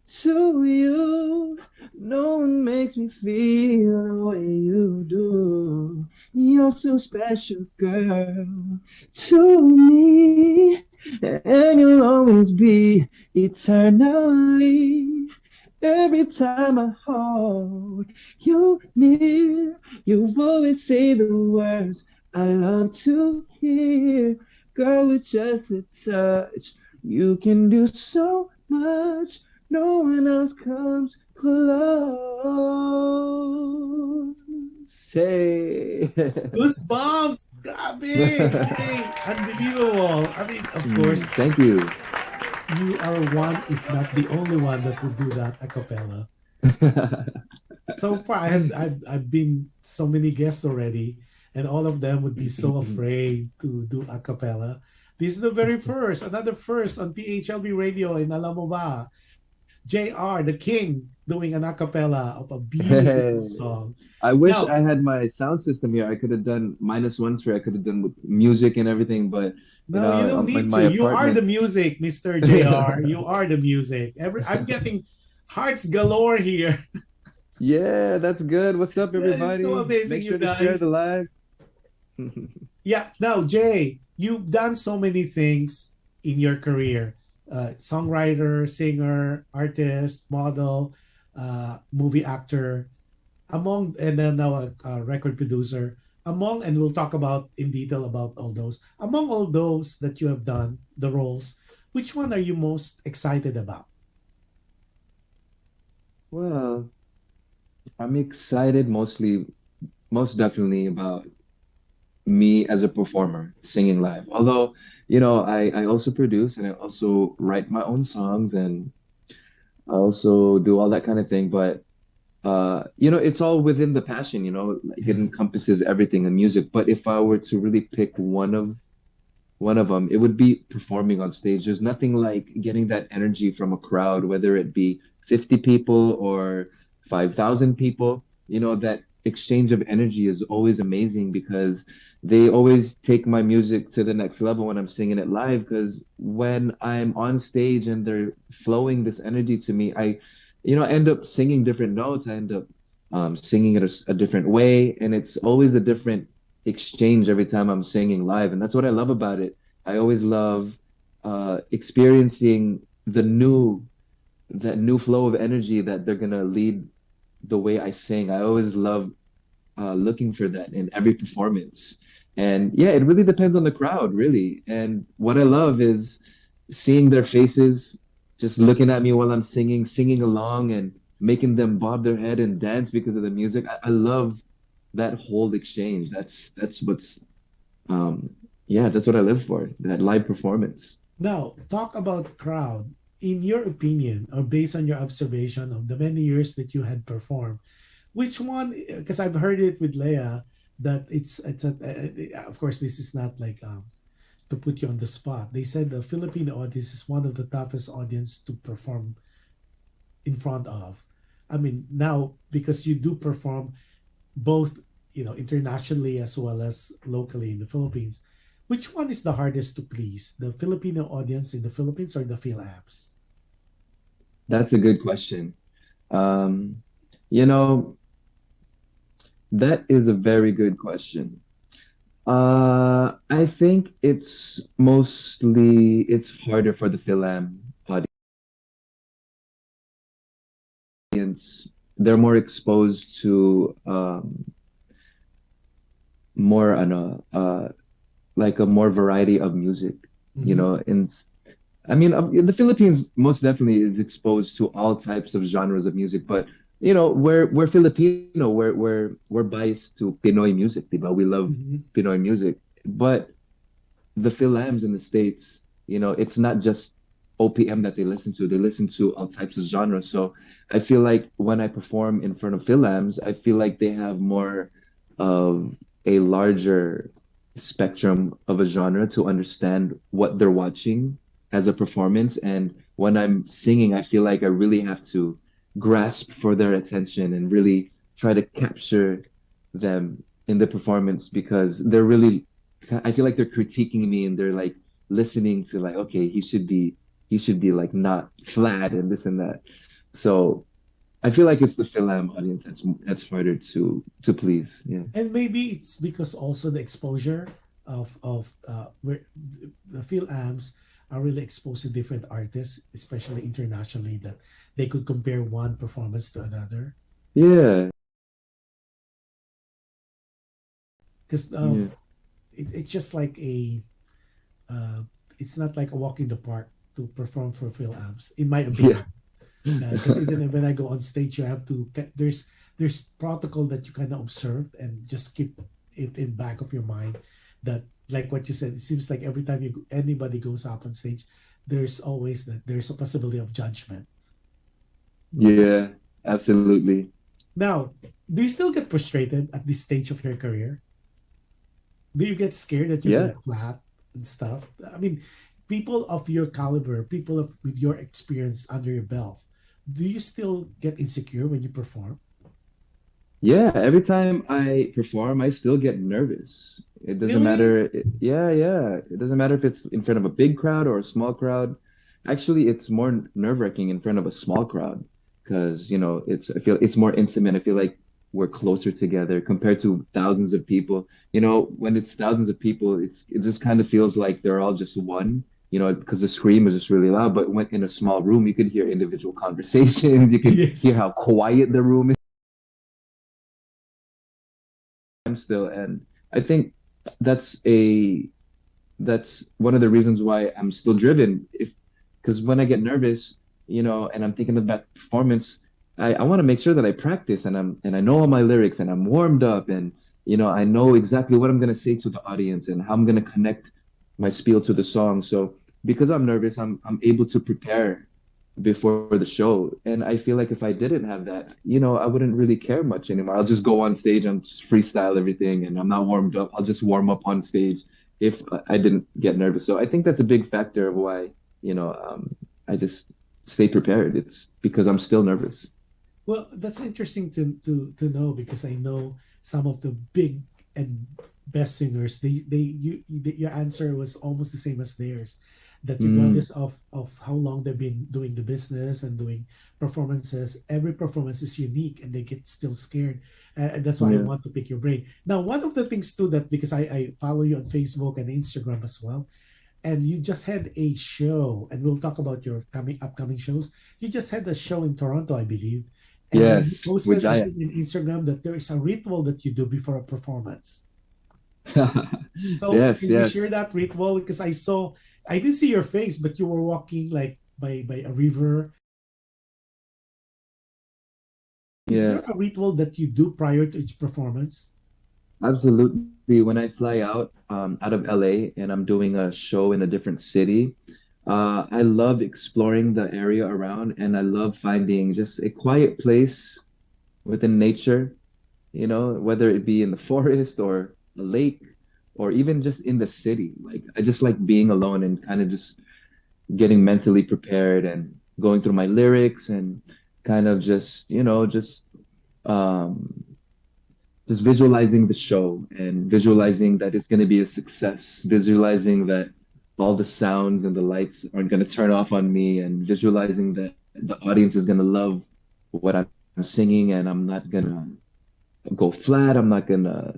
to you. No one makes me feel the way you do. You're so special, girl, to me. and you'll always be eternally. Every time I hold you near, you always say the words I love to hear. Girl, with just a touch, you can do so much. No one else comes close. Say. Goosebumps! Grabe! Hey, unbelievable. I mean, of course, Thank you. you are one, if not the only one, that will do that a cappella. So far, I've been so many guests already, and all of them would be so afraid to do a cappella. This is the very first, another first on PHLB radio in alam mo ba, JR, the king, doing an a cappella of a beautiful Hey, song. I wish Now, I had my sound system here. I could have done minus ones for I could have done with music and everything, but no, you don't in need my to. You are the apartment. music, Mr. JR. You are the music. I'm getting hearts galore here. Yeah, that's good. What's up, That is so everybody? amazing, Make you sure to share guys. the live. Yeah. Now, Jay, you've done so many things in your career: songwriter, singer, artist, model, movie actor, among, and then now a record producer. Among, and we'll talk about in detail about all those. Among all those that you have done, the roles, which one are you most excited about? Well, I'm excited most definitely about me as a performer singing live. Although, I also produce and I also write my own songs and I also do all that kind of thing. But it's all within the passion, like it Yeah. encompasses everything in music. But if I were to really pick one of them, it would be performing on stage. There's nothing like getting that energy from a crowd, whether it be 50 people or 5,000 people. That exchange of energy is always amazing because they always take my music to the next level when I'm singing it live. Because when I'm on stage and they're flowing this energy to me, I end up singing different notes. I end up singing it a different way, and it's always a different exchange every time I'm singing live, and that's what I love about it. I always love experiencing that new flow of energy that they're gonna lead the way I sing. I always love looking for that in every performance. And yeah, it really depends on the crowd, really. And what I love is seeing their faces, just looking at me while I'm singing, singing along, and making them bob their head and dance because of the music. I love that whole exchange. That's what's um yeah, that's what I live for, that live performance. Now, talk about crowd. In your opinion, or based on your observation of the many years that you had performed, which one? Because I've heard it with Leia that it's a, of course this is not like to put you on the spot. They said the Filipino audience is one of the toughest audience to perform in front of. I mean, now because you do perform both, internationally as well as locally in the Philippines, which one is the hardest to please? The Filipino audience in the Philippines or the Fil-Amps? That's a good question. Um, you know, that is a very good question. I think it's harder for the Fil-Am audience. They're more exposed to more like a more variety of music, Mm-hmm. in I mean, the Philippines most definitely is exposed to all types of genres of music, but we're Filipino, we're biased to Pinoy music, diba? We love Mm-hmm. Pinoy music, but the Phil-Ams in the States, it's not just OPM that they listen to. They listen to all types of genres. So I feel like when I perform in front of Phil-Ams, I feel like they have more of a larger spectrum of a genre to understand what they're watching as a performance. And when I'm singing, I feel like I really have to grasp for their attention and really try to capture them in the performance because I feel like they're critiquing me and they're like listening to like, okay, he should be like not flat and this and that. So I feel like it's the Fil-Am audience that's harder to please. Yeah. And maybe it's because also the exposure of where the Fil-Amps are really exposed to different artists, especially internationally, that they could compare one performance to another. Yeah. Because Yeah. it's just like uh, it's not like a walk in the park to perform for Fil-Ams, in my Yeah. opinion. Because even when I go on stage, you have to there's protocol that you kind of observe and just keep it in back of your mind. That, like what you said, it seems like every time anybody goes up on stage, there's always that there's a possibility of judgment. Yeah, absolutely. Now, do you still get frustrated at this stage of your career? Do you get scared that you're Yeah. gonna flap and stuff? I mean, people of your caliber, people of with your experience under your belt, do you still get insecure when you perform? Yeah, every time I perform, I still get nervous. It doesn't Really? matter. Yeah, yeah. It doesn't matter if it's in front of a big crowd or a small crowd. Actually, it's more nerve-wracking in front of a small crowd because, I feel it's more intimate. I feel like we're closer together compared to thousands of people. When it's thousands of people, it just kind of feels like they're all just one, because the scream is just really loud. But when in a small room, you could hear individual conversations. You could hear Yes. how quiet the room still. And I think that's a that's one of the reasons why I'm still driven. If Because when I get nervous, and I'm thinking of that performance, I want to make sure that I practice and I know all my lyrics and I'm warmed up and I know exactly what I'm gonna say to the audience and how I'm gonna connect my spiel to the song. So because I'm nervous, I'm able to prepare before the show. And I feel like if I didn't have that, I wouldn't really care much anymore. I'll just go on stage and just freestyle everything and I'm not warmed up. I'll just warm up on stage if I didn't get nervous. So I think that's a big factor of why, I just stay prepared. It's because I'm still nervous. Well, that's interesting to know because I know some of the big and best singers. Your answer was almost the same as theirs. That Mm, regardless of how long they've been doing the business and doing performances, every performance is unique, and they get still scared. And that's why I yeah. want to pick your brain. Now, one of the things too that because I follow you on Facebook and Instagram as well, and you just had a show, and we'll talk about your coming upcoming shows. You just had a show in Toronto, I believe, and then Yes, you with posted, I Giant. think, in Instagram that there is a ritual that you do before a performance. So Yes, can you yes. share that ritual? Because I didn't see your face, but you were walking like by a river. Is there Yes. a ritual that you do prior to each performance? Absolutely. When I fly out of LA and I'm doing a show in a different city, I love exploring the area around and I love finding just a quiet place within nature, whether it be in the forest or a lake or even just in the city. Like I just like being alone and kind of just getting mentally prepared and going through my lyrics and kind of um just visualizing the show and visualizing that it's going to be a success, visualizing that all the sounds and the lights aren't going to turn off on me, and visualizing that the audience is going to love what I'm singing, and I'm not going to go flat. I'm not going to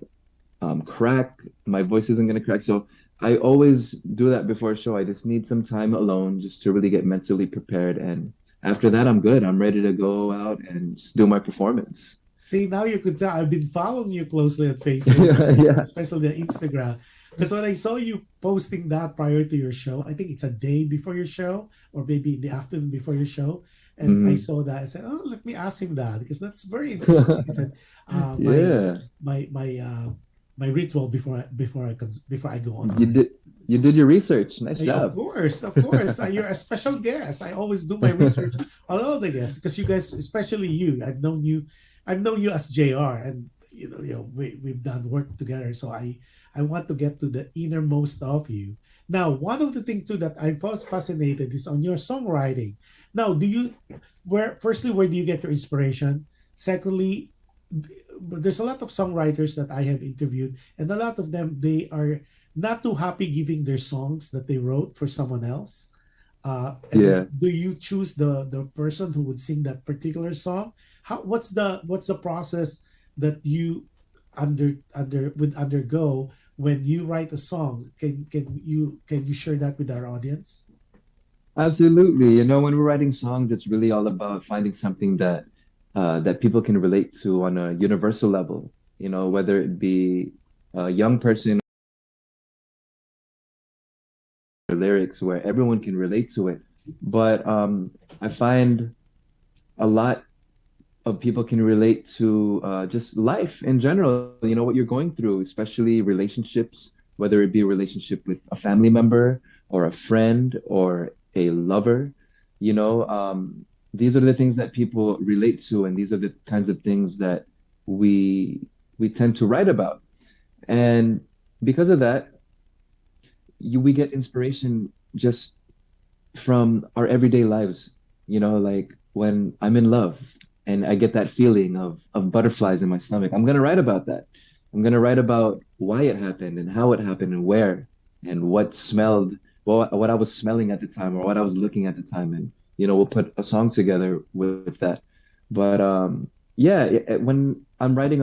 crack. My voice isn't going to crack. So I always do that before a show. I just need some time alone just to really get mentally prepared. And after that, I'm good. I'm ready to go out and just do my performance. See, now you could tell I've been following you closely on Facebook, Yeah. especially the Instagram. Because when I saw you posting that prior to your show, I think it's a day before your show, or maybe in the afternoon before your show. And I Mhm. saw that. I said, "Oh, let me ask him that because that's very interesting." I said, uh, "My Yeah, my my uh, my ritual before I go on you air." did you did your research. Nice Hey, of job. course, of course. You're a special guest. I always do my research on all the guests because you guys, especially you, I've known you as JR, and we've done work together. So I want to get to the innermost of you. Now, one of the things too that I'm most fascinated is on your songwriting. Now, where do you get your inspiration? Secondly, there's a lot of songwriters that I have interviewed, and a lot of them they are not too happy giving their songs that they wrote for someone else. And then, Yeah, do you choose the person who would sing that particular song? What's the process that you would undergo when you write a song? Can you share that with our audience? Absolutely. You know, when we're writing songs, it's really all about finding something that people can relate to on a universal level. You know, whether it be a young person or lyrics where everyone can relate to it. But I find a lot of people can relate to just life in general, you know, what you're going through, especially relationships, whether it be a relationship with a family member or a friend or a lover, you know, these are the things that people relate to, and these are the kinds of things that we tend to write about. And because of that, we get inspiration just from our everyday lives. You know, like when I'm in love and I get that feeling of butterflies in my stomach, I'm gonna write about that. I'm gonna write about why it happened and how it happened and where and what smelled, well, what I was smelling at the time or what I was looking at the time, and you know, we'll put a song together with that. But yeah, when I'm writing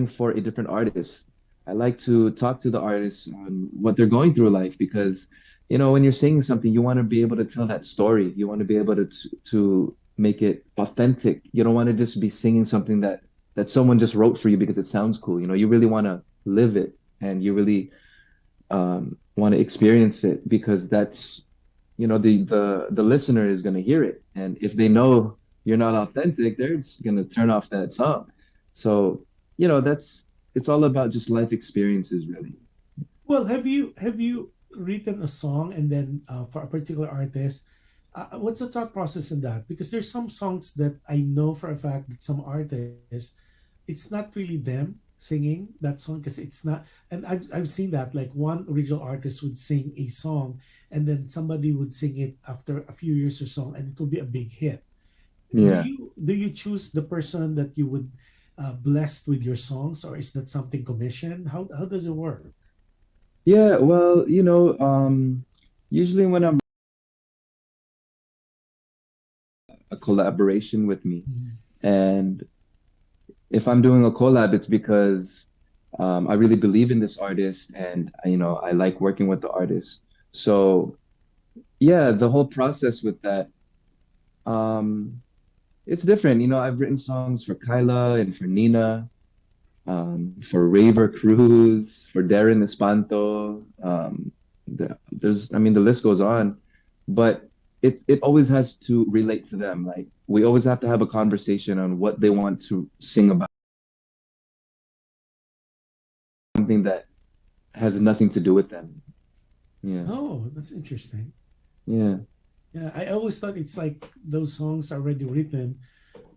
for a different artist, I like to talk to the artist on what they're going through life because, you know, when you're singing something, you want to be able to tell that story. You want to be able to make it authentic. You don't want to just be singing something that someone just wrote for you because it sounds cool. You know, you really want to live it and you really want to experience it because that's, you know, the listener is going to hear it. And if they know you're not authentic, they're just going to turn off that song. So, you know, it's all about just life experiences, really. Well, have you written a song and then for a particular artist? What's the thought process in that? Because there's some songs that I know for a fact that some artists, it's not really them singing that song because it's not. And I've seen that like one original artist would sing a song and then somebody would sing it after a few years or so, and it will be a big hit. Yeah. Do you choose the person that you would blessed with your songs, or is that something commissioned? How does it work? Yeah, well, you know, usually when I'm a collaboration with me, Mhm. and if I'm doing a collab, it's because I really believe in this artist, and you know, I like working with the artist. So yeah, the whole process with that, um, it's different. You know, I've written songs for Kyla and for Nina, for Raver Cruz, for Darren Espanto. I mean, the list goes on, but it always has to relate to them. Like we always have to have a conversation on what they want to sing about, something that has nothing to do with them. Yeah, Oh, that's interesting. yeah, Yeah, I always thought it's like those songs are already written,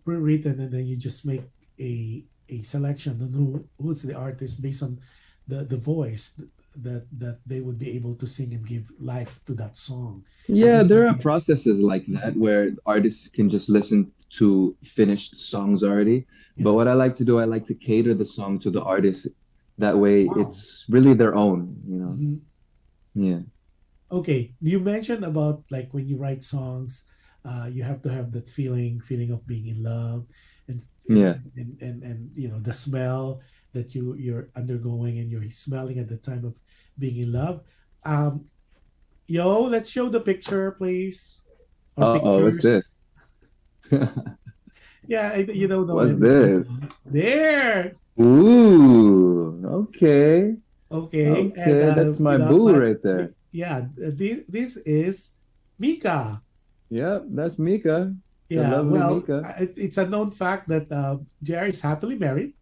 pre-written, and then you just make a selection on who's the artist based on the voice that they would be able to sing and give life to that song. And yeah. then There are processes like that Mhm. where artists can just listen to finished songs already. But Yeah. what I like to do, I like to cater the song to the artist. That way, Wow. it's really their own. You know. Mhm. Yeah. Okay, you mentioned about like when you write songs, you have to have that feeling of being in love, and and Yeah. and you know the smell that you're undergoing and you're smelling at the time of being in love. Um, yo, let's show the picture, please, or Uh-oh, what's this? pictures. Yeah, you don't know What's everything. this? There. Ooh, okay. Okay, and Okay, that's my you know boo right there. yeah, this is Mika. Yep, that's Mika, the Yeah, lovely well, Mika. it's a known fact that Jerry is happily married.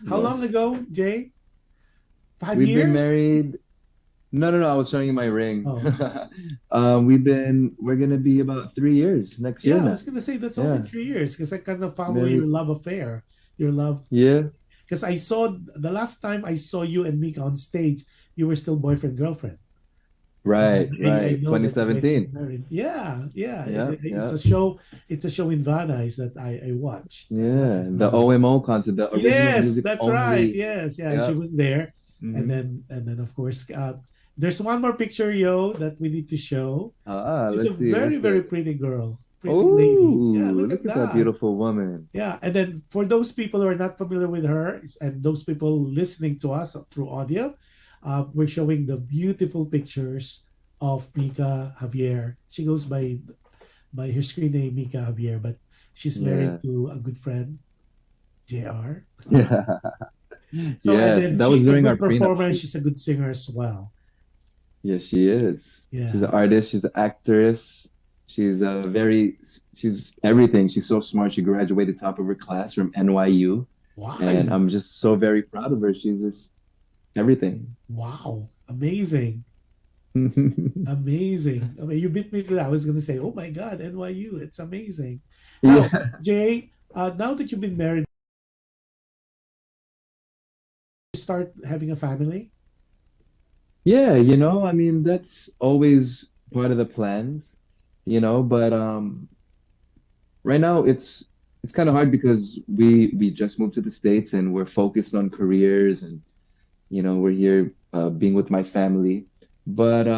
How long Yes. ago, Jay? Five We've been years? married. No, no, no, I was showing you my ring. Oh, We're gonna be about 3 years next year yeah. I now. was gonna say that's only Yeah, 3 years because I kind of follow your married. love affair, your love. Yeah, Because I saw the last time I saw you and Mika on stage, you were still boyfriend girlfriend. right, I right. know that you guys got 2017. married. Yeah, yeah. Yep, It's a yep. show. It's a show in Venice that I watched, and Yeah, the uh, OMO concert, the original yes, music that's right. only. Yes, yeah, she Yep. was there, Hmm. and then of course, there's one more picture, yo, that we need to show. She's a Let's see. very What's very this? pretty girl, pretty lady. Yeah, Oh, look look at at that that. beautiful woman. Yeah, and then for those people who are not familiar with her, and those people listening to us through audio, we're showing the beautiful pictures of Mika Javier. She goes by her screen name Mika Javier, but she's married Yeah. to a good friend, JR. Yeah. So and Yes, then that was she's a during our good prenup performer. shoot. She's a good singer as well. Yes, she is. She's an Yeah. artist, she's an actress. She's everything. She's so smart. She graduated top of her class from NYU, and Why? I'm just so very proud of her. She's just everything. Wow. Amazing. Amazing. I mean, you beat me to that. I was going to say, oh my God, NYU. It's amazing. Now, Yeah. Jay, now that you've been married, you start having a family. Yeah, I mean, that's always part of the plans, but right now it's kind of hard because we just moved to the States and we're focused on careers and we're here being with my family. But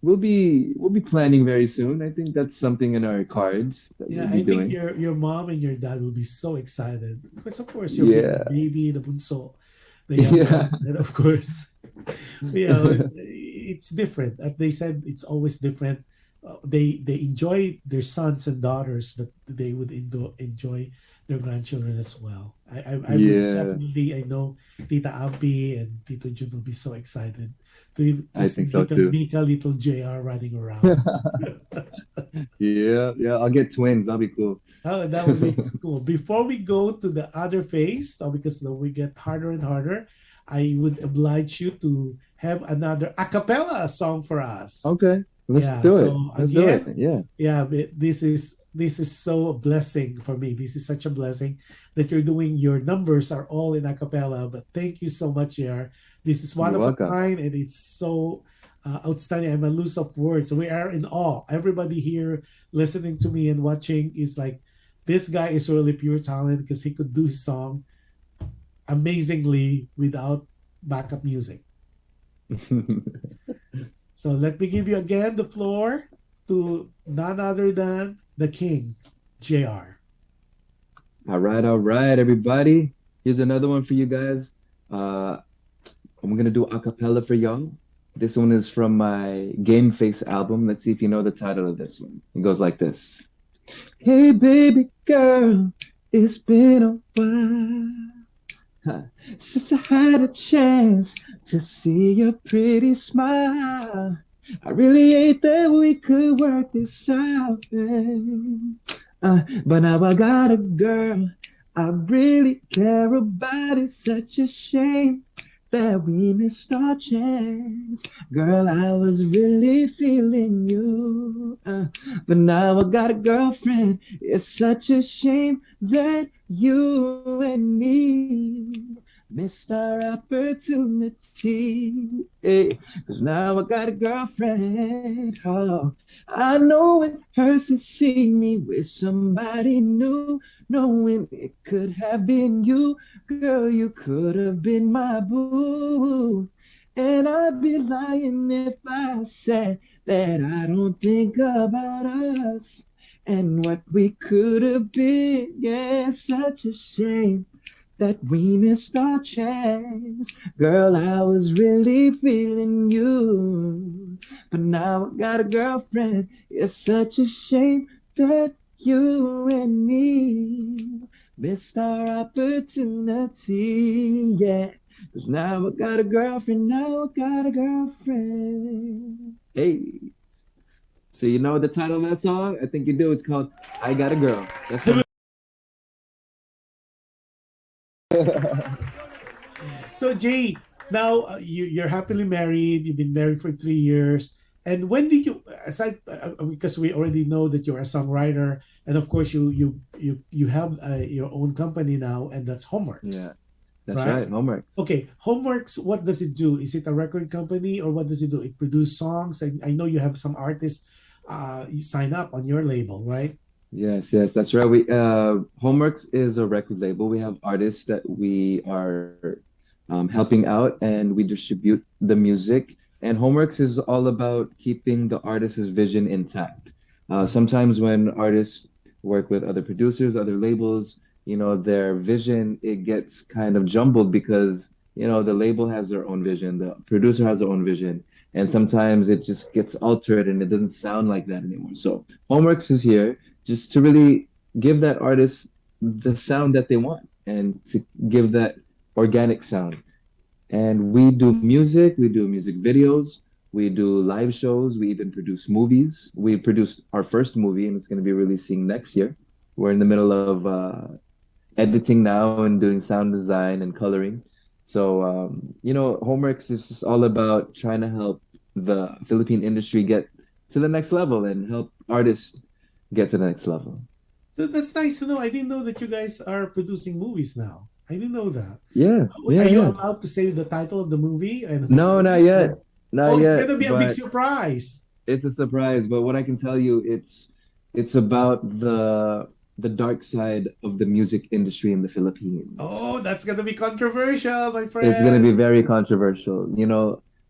we'll be planning very soon. I think that's something in our cards that Yeah, we'll be I think doing. your mom and your dad will be so excited because of course you'll be the Yeah. baby, the bunso, the Yeah. youngest, and of course, it's different. As they said, it's always different. They enjoy their sons and daughters, but they would enjoy their grandchildren as well. I would Yeah, definitely. I know Tita Ampi and Tito Jun will be so excited to I see think so little too. Mika, little JR running around. Yeah, yeah, I'll get twins. That'll be cool. Oh, that would be cool. Before we go to the other phase, because we get harder and harder, I would oblige you to have another a cappella song for us. Okay, let's Yeah. do it. So Let's do it. again, Yeah. yeah, this is so a blessing for me. This is such a blessing that you're doing. Your numbers are all in a cappella. But thank you so much, Yair. This is one You're of a welcome. kind, and it's so outstanding. I'm a loose of words. We are in awe. Everybody here listening to me and watching is like, this guy is really pure talent because he could do his song amazingly without backup music. So let me give you again the floor to none other than the king, JR. All right, everybody. Here's another one for you guys. I'm gonna do a cappella for y'all. This one is from my Game Face album. Let's see if you know the title of this one. It goes like this. Hey, baby girl, it's been a while. Huh. Since I had a chance to see your pretty smile, I really hate that we could work this out, babe. But now I got a girl I really care about. It's such a shame that we missed our chance. Girl, I was really feeling you. But now I got a girlfriend. It's such a shame that you and me missed our opportunity. Hey, 'cause now I got a girlfriend. Oh, I know it hurts to see me with somebody new, knowing it could have been you. Girl, you could have been my boo. And I'd be lying if I said that I don't think about us and what we could have been. Yeah, such a shame that we missed our chance. Girl, I was really feeling you. But now I got a girlfriend. It's such a shame that you and me missed our opportunity. Yeah. 'Cause now I got a girlfriend. Now I got a girlfriend. Hey. So you know the title of that song? I think you do. It's called I Got a Girl. That's from So Jay, now you're happily married. You've been married for 3 years. And when did you, aside because we already know that you're a songwriter, and of course you have your own company now, and that's Homeworks, Yeah, that's right? right. Homework. Okay, Homeworks. What does it do? Is it a record company, or what does it do? It produce songs. And I know you have some artists you sign up on your label, right? Yes, yes, that's right. We Homeworks is a record label. We have artists that we are helping out and we distribute the music. And Homeworks is all about keeping the artist's vision intact. Sometimes when artists work with other producers, other labels, their vision it gets kind of jumbled because the label has their own vision, the producer has their own vision, and sometimes it just gets altered and it doesn't sound like that anymore. So Homeworks is here just to really give that artist the sound that they want and to give that organic sound. And we do music, we do music videos, we do live shows, we even produce movies. We produced our first movie and it's going to be releasing next year. We're in the middle of editing now and doing sound design and coloring. So, Homeworks is just all about trying to help the Philippine industry get to the next level and help artists get to the next level. So that's nice to know. I didn't know that you guys are producing movies now. I didn't know that. Yeah, Are yeah, you yeah. allowed to say the title of the movie and who's No, in not it? yet. Not Oh, it's yet, gonna be a big but surprise. it's a surprise. But what I can tell you, it's about the dark side of the music industry in the Philippines. Oh, that's gonna be controversial, my It's going to be friend. very controversial.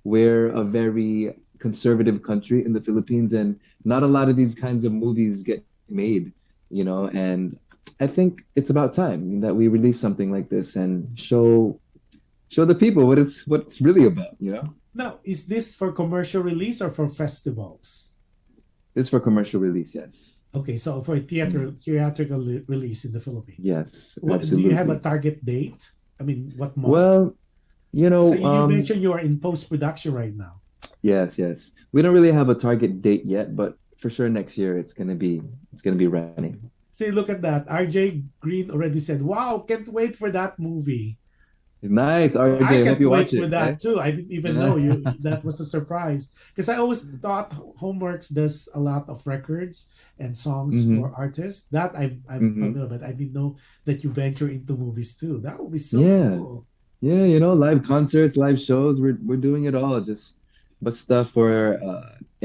We're a very conservative country in the Philippines, and not a lot of these kinds of movies get made, and I think it's about time that we release something like this and show the people what it's really about. Now, is this for commercial release or for festivals? This is for commercial release, yes. Okay, so for Mhm. theatrical release in the Philippines. Yes, What do you have a absolutely. target date? I mean, what month? Well, you So know, you mentioned you are in post production right now. yes, yes. We don't really have a target date yet, but for sure next year it's gonna be running. See, look at that. RJ Green already said, "Wow, can't wait for that movie." Nice, I RJ. Hope can't you wait watch for it, that okay? too. I didn't even know you. That was a surprise because I always thought Homeworks does a lot of records and songs Mm-hmm. for artists. That I'm Mm-hmm. familiar, but I didn't know that you venture into movies too. That would be so Yeah. cool. Yeah, live concerts, live shows, we're doing it all. Just but stuff for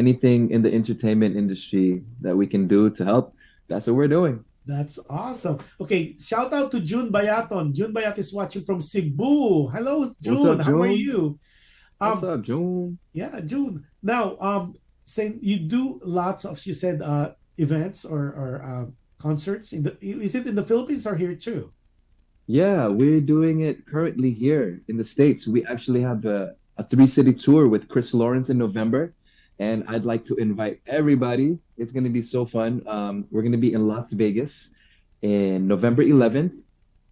anything in the entertainment industry that we can do to help. That's what we're doing. That's awesome. Okay, shout out to June Bayaton. June Bayat is watching from Cebu. Hello, What's June. up, How are June? you? What's Um, up, June? yeah, June. Now, saying you do lots of you said events or concerts in the is it in the Philippines or here too? Yeah, we're doing it currently here in the States. We actually have a three-city tour with Chris Lawrence in November, and I'd like to invite everybody. It's going to be so fun. We're going to be in Las Vegas in November 11th.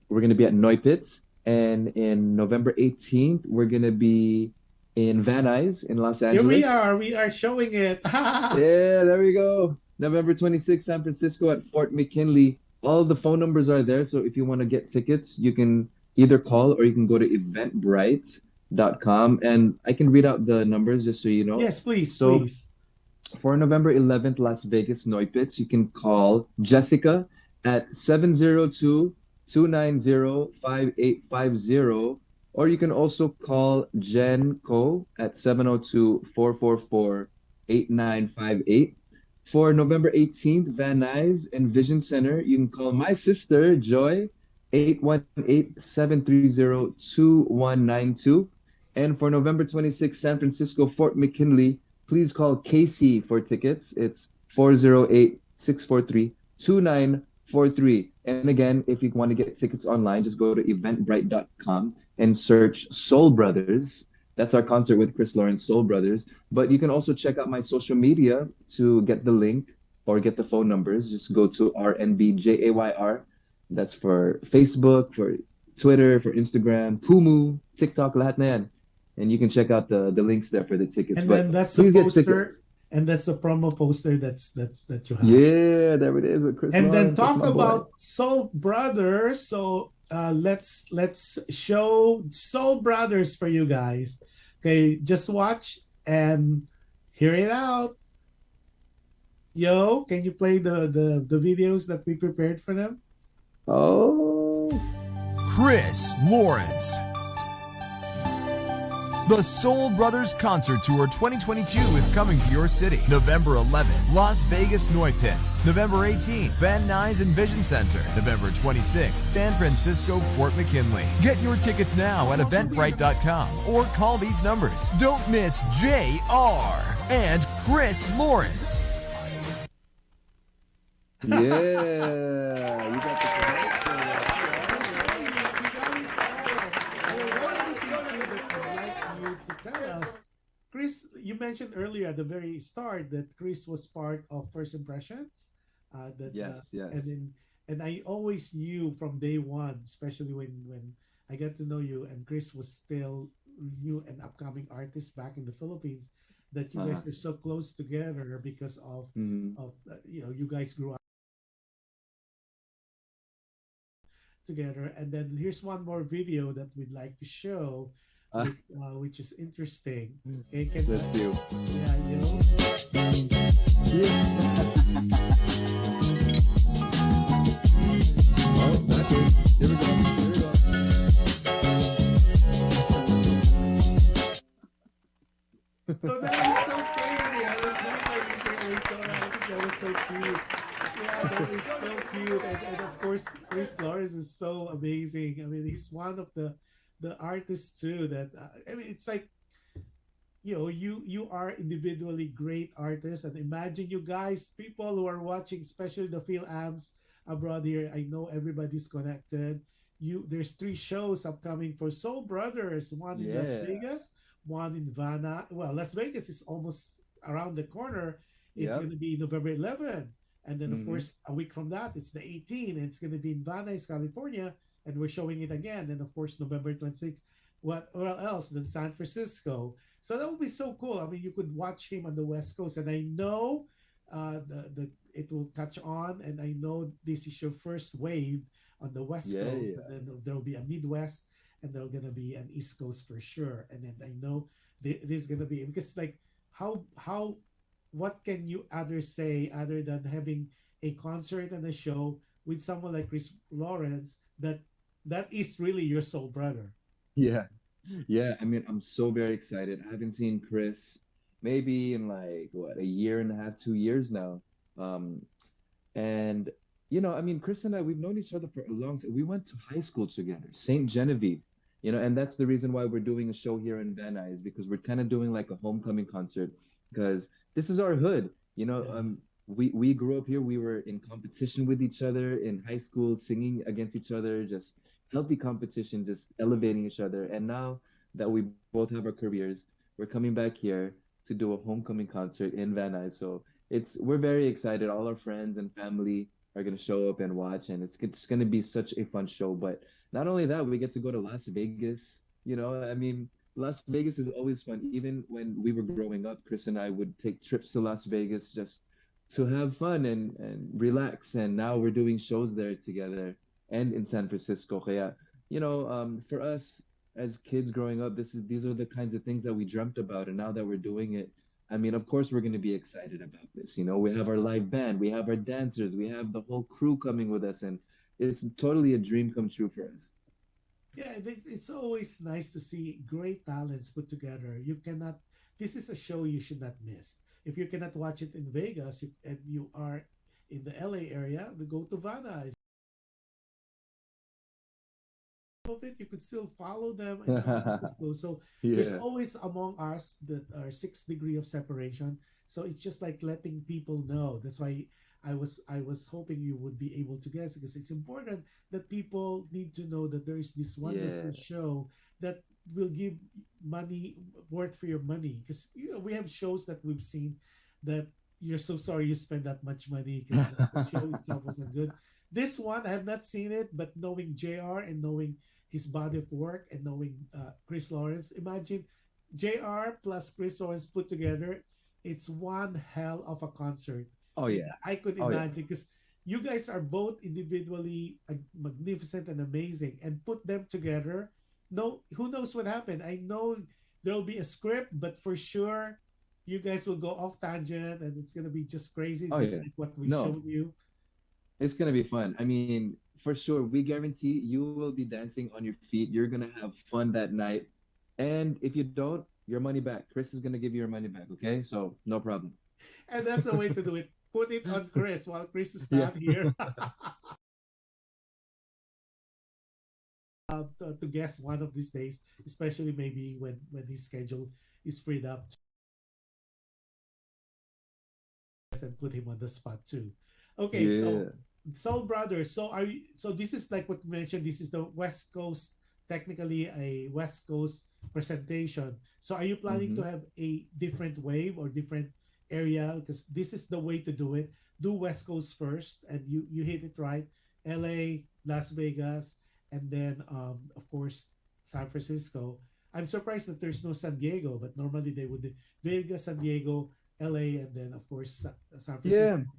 We're going to be at Neupitt, and in November 18th, we're going to be in Van Nuys in Los Here we Angeles. are. We are showing it. Yeah, there we go. November 26th, San Francisco at Fort McKinley. All the phone numbers are there. So if you want to get tickets, you can either call or you can go to eventbrite.com. And I can read out the numbers just so you know. Yes, please, So please. for November 11th, Las Vegas Neupitz, you can call Jessica at 702-290-5850, or you can also call Jen Ko at 702-444-8958. For November 18th, Van Nuys and Vision Center, you can call my sister, Joy, 818-730-2192. And for November 26th, San Francisco, Fort McKinley, please call Casey for tickets. It's 408-643-2943. And again, if you want to get tickets online, just go to eventbrite.com and search Soul Brothers. That's our concert with Chris Lawrence, Soul Brothers. But you can also check out my social media to get the link or get the phone numbers. Just go to RNBJAYR. That's for Facebook, for Twitter, for Instagram, Kumu, TikTok, lahat na yan. And you can check out the links there for the tickets. And But then that's the please get poster, tickets. and that's the promo poster that you have. Yeah, there it is with Chris And then Lawrence. That's talk my boy. about Soul Brothers. So let's show Soul Brothers for you guys. Okay, just watch and hear it out. Yo, can you play the videos that we prepared for them? Oh, Chris Lawrence. The Soul Brothers Concert Tour 2022 is coming to your city. November 11th, Las Vegas Neupitz. November 18th, Van Nuys and Vision Center. November 26th, San Francisco, Fort McKinley. Get your tickets now at eventbrite.com or call these numbers. Don't miss JR and Chris Lawrence. yeah. You got the connection. Chris, you mentioned earlier at the very start that Chris was part of First Impressions. That Yes, yes. and then and I always knew from day one, especially when I got to know you and Chris was still new and upcoming artist back in the Philippines, that you Uh-huh. guys are so close together because Hmm. of you guys grew up together. And then here's one more video that we'd like to show, Uh, which is interesting. Okay, can let's do. yeah, you know. Yeah. Oh, backwards. Here we go. Here we So that is so crazy. I was not like I saw that. I think that was so cute. Yeah, that is so cute. And of course, Chris Lawrence is so amazing. I mean, he's one of the artists too. That I mean, it's like you are individually great artists, and imagine you guys, people who are watching, especially the Fil-Ams abroad here. I know everybody's connected. There's three shows upcoming for Soul Brothers. One in Las Yeah. Vegas, one in Vanna. Well, Las Vegas is almost around the corner. It's Yep. going to be November 11th, and then of Hmm. course a week from that it's the 18th, and it's going to be in Venice, California, and we're showing it again. And of course November 26th. What else than San Francisco? So that would be so cool. I mean, you could watch him on the West Coast, and I know the it will catch on, and I know this is your first wave on the West Yeah, Coast, and yeah. then there will be a Midwest, and there'll gonna be an East Coast for sure. And then I know this is gonna be because like how what can you other say other than having a concert and a show with someone like Chris Lawrence that is really your soul brother. Yeah. Yeah. I mean, I'm so very excited. I haven't seen Chris maybe in like what, a year and a half, 2 years now. Um, And I mean, Chris and I, we've known each other for a long time. We went to high school together, St. Genevieve, and that's the reason why we're doing a show here in Van Nuys, because we're kind of doing like a homecoming concert, because this is our hood. Yeah. We grew up here. We were in competition with each other in high school, singing against each other, just healthy competition, just elevating each other. And now that we both have our careers, we're coming back here to do a homecoming concert in Van Nuys. So we're very excited. All our friends and family are gonna show up and watch, and it's gonna be such a fun show. But not only that, we get to go to Las Vegas. I mean, Las Vegas is always fun. Even when we were growing up, Chris and I would take trips to Las Vegas just to have fun and relax. And now we're doing shows there together and in San Francisco. Kaya, for us as kids growing up, these are the kinds of things that we dreamt about, and now that we're doing it, I mean, of course, we're going to be excited about this. We have our live band, we have our dancers, we have the whole crew coming with us, and it's totally a dream come true for us. Yeah, it's always nice to see great talents put together. You cannot. This is a show you should not miss. If you cannot watch it in Vegas and you are in the LA area, we go to Vana. Of it, you could still follow them in San Francisco. So there's Yeah. always among us that are 6 degree of separation. So it's just like letting people know. That's why I was hoping you would be able to guess, because it's important that people need to know that there is this wonderful Yeah. show that will give money worth for your money. Because we have shows that we've seen that you're so sorry you spent that much money because the show itself wasn't good. This one I have not seen it, but knowing JR and knowing his body of work and knowing Chris Lawrence. Imagine JR plus Chris Lawrence put together. It's one hell of a concert. Oh And yeah. I could Oh yeah. imagine because you guys are both individually magnificent and amazing, and put them together. No, who knows what happened? I know there'll be a script, but for sure, you guys will go off tangent, and it's gonna be just crazy, Oh just yeah. like what we No, showed you. it's gonna be fun. I mean, for sure, we guarantee you will be dancing on your feet. You're gonna have fun that night. And if you don't, your money back. Chris is gonna give you your money back, okay? So no problem. And that's the way to do it. Put it on Chris while Chris is Yeah. not here. To guess one of these days, especially maybe when his schedule is freed up, and put him on the spot too. Okay, so Yeah. Soul Brothers. So are you? So this is like what you mentioned. This is the West Coast technically a West Coast presentation. So are you planning to Mm-hmm. have a different wave or different area? Because this is the way to do it. Do West Coast first, and you hit it right. LA, Las Vegas, and then of course San Francisco. I'm surprised that there's no San Diego, but normally they would do Vegas, San Diego, LA, and then of course San Yeah. Francisco.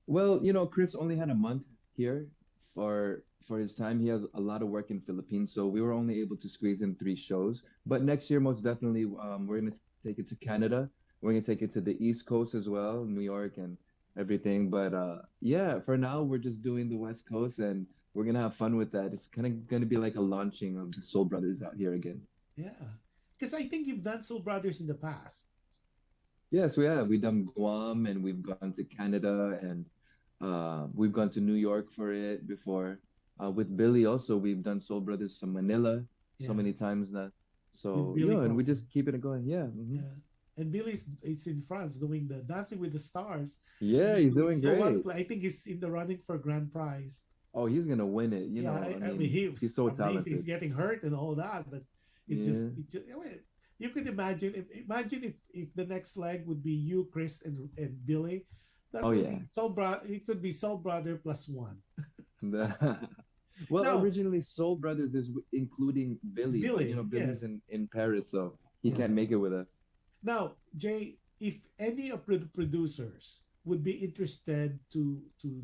Well, Chris only had a month here for his time. He has a lot of work in Philippines, so we were only able to squeeze in 3 shows. But next year, most definitely, we're gonna take it to Canada. We're gonna take it to the East Coast as well, New York and everything. But yeah, for now, we're just doing the West Coast, and we're gonna have fun with that. It's kind of gonna be like a launching of the Soul Brothers out here again. Yeah, because I think you've done Soul Brothers in the past. Yes, we have. We've done Guam and we've gone to Canada and we've gone to New York for it before. With Billy also, we've done Soul Brothers from Manila so Yeah, many times now. with So, Billy and we Crawford. just keeping it going. Yeah. Yeah, and Billy's it's in France doing the Dancing with the Stars, and Yeah, he's he's doing doing so well. great. I think he's in the running for grand prize. Oh, he's gonna win it. Yeah, I I mean mean, he he's was so amazing. He's talented. getting hurt and all that, but Yeah. I mean, you could imagine if the next leg would be you, Chris, and Billy, that Oh, would yeah. be Soul Bro. It could be Soul Brother plus one. Well, Now, originally Soul Brothers is including Billy, but Billy, Billy's yes, in Paris, so he yeah. can't make it with us. Now, Jay, if any of the producers would be interested to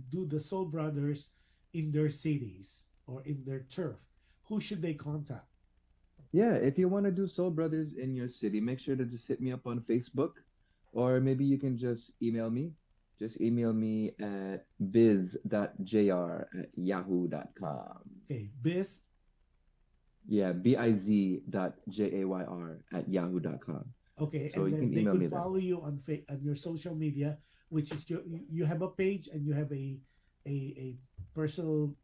do the Soul Brothers in their cities or in their turf, who should they contact? Yeah, if you want to do Soul Brothers in your city, make sure to just hit me up on Facebook, or maybe you can just email me. Just email me at biz.jr@yahoo.com. Okay, Biz. Yeah, biz.jayr@yahoo.com. Okay, So and you then can they email could me there. follow you on your social media, which is you have a page and you have a personal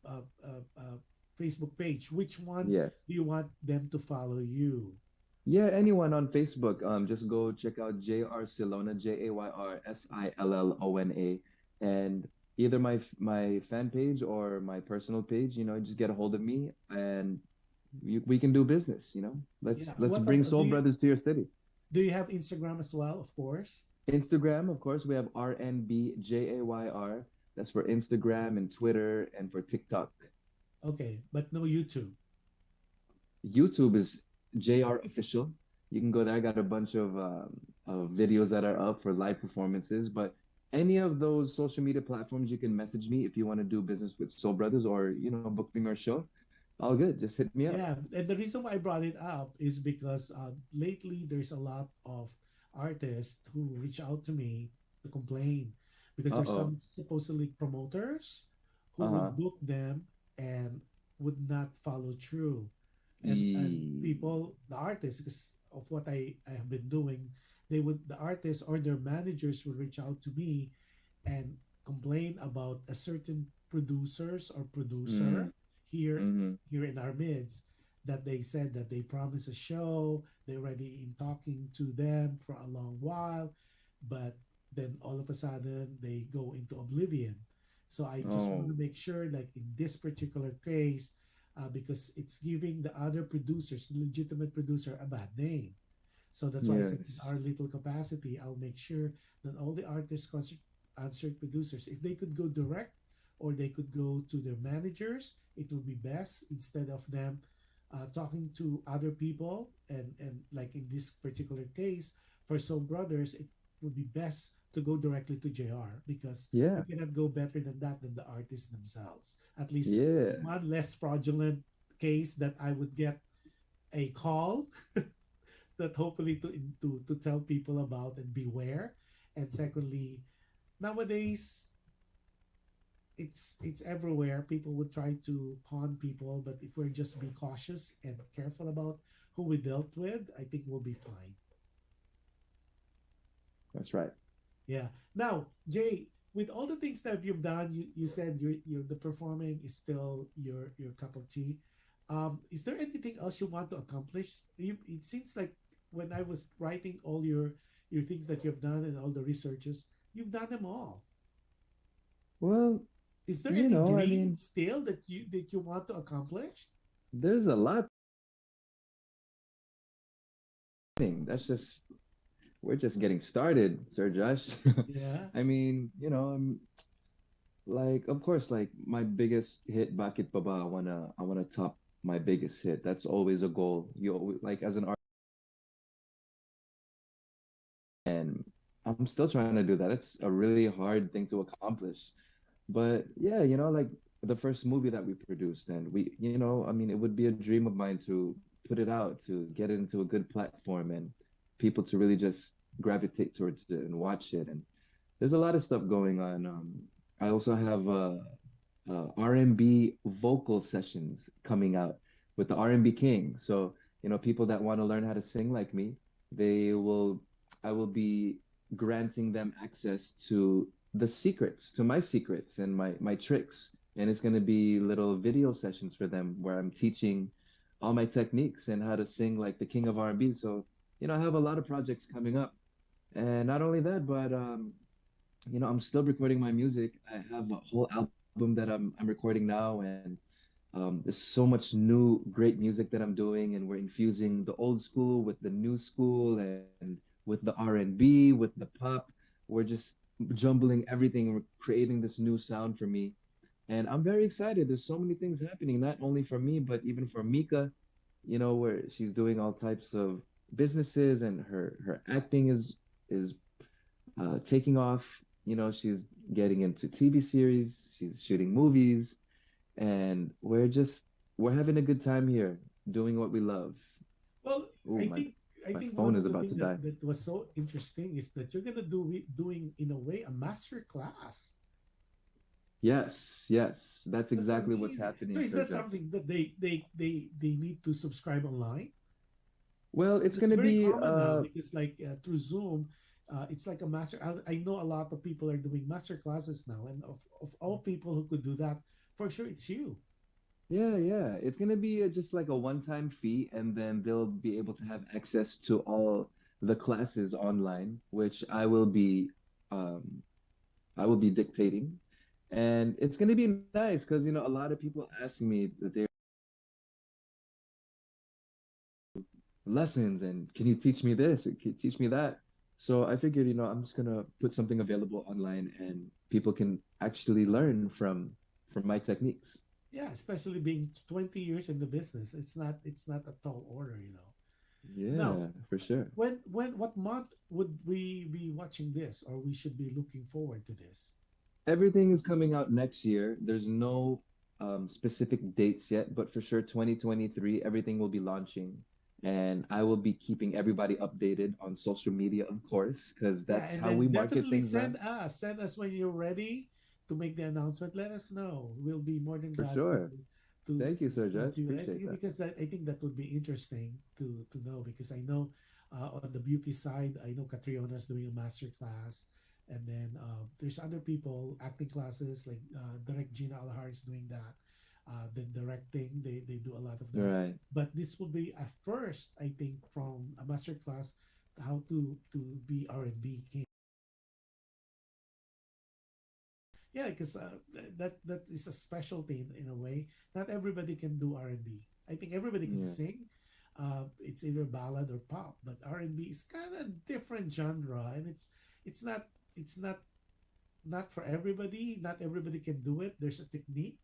Facebook page. Which one Yes. do you want them to follow you? Yeah, anyone on Facebook, just go check out JR Silona, JAYRSILLONA, and either my fan page or my personal page, just get a hold of me and we can do business. Let's Yeah. let's bring Soul Brothers to your city. Do you have Instagram as well? Of course. Instagram, of course, we have RNBJAYR. That's for Instagram and Twitter and for TikTok. Okay, but no YouTube. YouTube is JR Official. You can go there. I got a bunch of videos that are up for live performances. But any of those social media platforms, you can message me if you want to do business with Soul Brothers or book me our show. All good. Just hit me up. Yeah, and the reason why I brought it up is because lately there's a lot of artists who reach out to me to complain because there's Uh-oh. some supposedly promoters who would Uh-huh. book them and would not follow through. And E- people, the artists, because of what I have been doing, the artists or their managers would reach out to me and complain about a certain producers or producer Mm, here mm-hmm. here in our midst that they said that they promised a show, they already in talking to them for a long while, but then all of a sudden they go into oblivion. So I just want to Oh, make sure, like in this particular case, because it's giving the other producers, the legitimate producer, a bad name. So that's why I said in yes. our little capacity, I'll make sure that all the artists, concert producers, if they could go direct or they could go to their managers, it would be best instead of them talking to other people. And like in this particular case, for Soul Brothers, it would be best to go directly to JR because you Yeah. cannot go better than that than the artists themselves. At least Yeah. one less fraudulent case that I would get a call that hopefully to tell people about and beware. And secondly, nowadays it's everywhere. People would try to con people, but if we're just be cautious and careful about who we dealt with, I think we'll be fine. That's right. Yeah. Now, Jay, with all the things that you've done, you said you're the performing is still your cup of tea. Is there anything else you want to accomplish? It seems like when I was writing all your things that you've done and all the researches, you've done them all. Well, Is there any I dream mean, still that you want to accomplish? there's a lot That's just we're just getting started, Sir Josh. Yeah. I mean, like of course, like my biggest hit, Bakit Pa Ba? I wanna top my biggest hit. That's always a goal. Like as an artist, and I'm still trying to do that. It's a really hard thing to accomplish. But yeah, like the first movie that we produced, and I mean, it would be a dream of mine to put it out, to get it into a good platform, and people to really just gravitate towards it and watch it. And there's a lot of stuff going on. I also have R&B vocal sessions coming out with the R&B King. So, people that want to learn how to sing like me, they will, I will be granting them access to the secrets, to my secrets and my tricks. And it's going to be little video sessions for them where I'm teaching all my techniques and how to sing like the king of R&B. So, I have a lot of projects coming up. And not only that, but I'm still recording my music. I have a whole album that I'm recording now, and there's so much new great music that I'm doing, and we're infusing the old school with the new school and with the R&B, with the pop. We're just jumbling everything. We're creating this new sound for me, and I'm very excited. There's so many things happening, not only for me, but even for Mika. Where she's doing all types of businesses, and her acting is taking off. She's getting into TV series, she's shooting movies, and we're having a good time here doing what we love. Well, Oh, I my think I my think one phone of is the about to things that, die. that was so interesting is that you're gonna doing in a way a master class. Yes, yes, that's That's exactly what's amazing. So happening, is Sir that Josh. something that they need to subscribe online? Well, it's That's gonna very be common now because like through Zoom, it's like a master. I know a lot of people are doing master classes now, and of all people who could do that, for sure it's you. yeah, it's gonna be just like a one-time fee, and then they'll be able to have access to all the classes online, which um I will be dictating. And it's gonna be nice because a lot of people asking me that they're lessons and can you teach me this? Can you teach me that? So I figured, I'm just gonna put something available online and people can actually learn from my techniques. Yeah, especially being 20 years in the business, it's not a tall order. Now, Yeah, for sure. when what month would we be watching this, or we should be looking forward to this? Everything is coming out next year. There's no specific dates yet, but for sure 2023, everything will be launching. And I will be keeping everybody updated on social media, of course, because Yeah, that's and how we then market definitely things now. send us when you're ready to make the announcement. Let us know. We'll be more than For glad to sure. to Thank you, Sir help Josh. you. I Appreciate think that. because I think that would be interesting to know, because I know on the beauty side, I know Catriona's doing a master class, and then there's other people acting classes like Direct Gina Alhar is doing that. Then directing, they do a lot of that. Right. But this will be a first, I think, from a master class how to be R&B king. Yeah, because that is a specialty in a way. Not everybody can do R&B. I think everybody can Yeah. sing. It's either ballad or pop, but R&B is kind of different genre, and it's not for everybody. Not everybody can do it. There's a technique,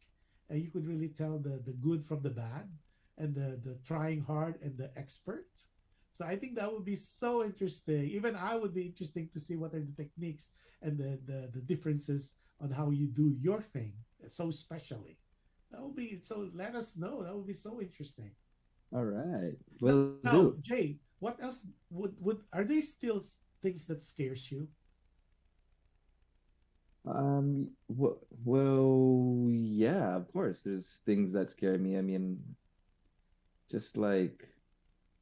and you could really tell the good from the bad, and the trying hard and the expert. So I think that would be so interesting. Even I would be interesting to see what are the techniques and the differences on how you do your thing so specially. That would be so. Let us know. That would be so interesting. All right. Will Now, do. Jay, what else would are there still things that scares you? Well, yeah, of course. There's things that scare me. I mean, just like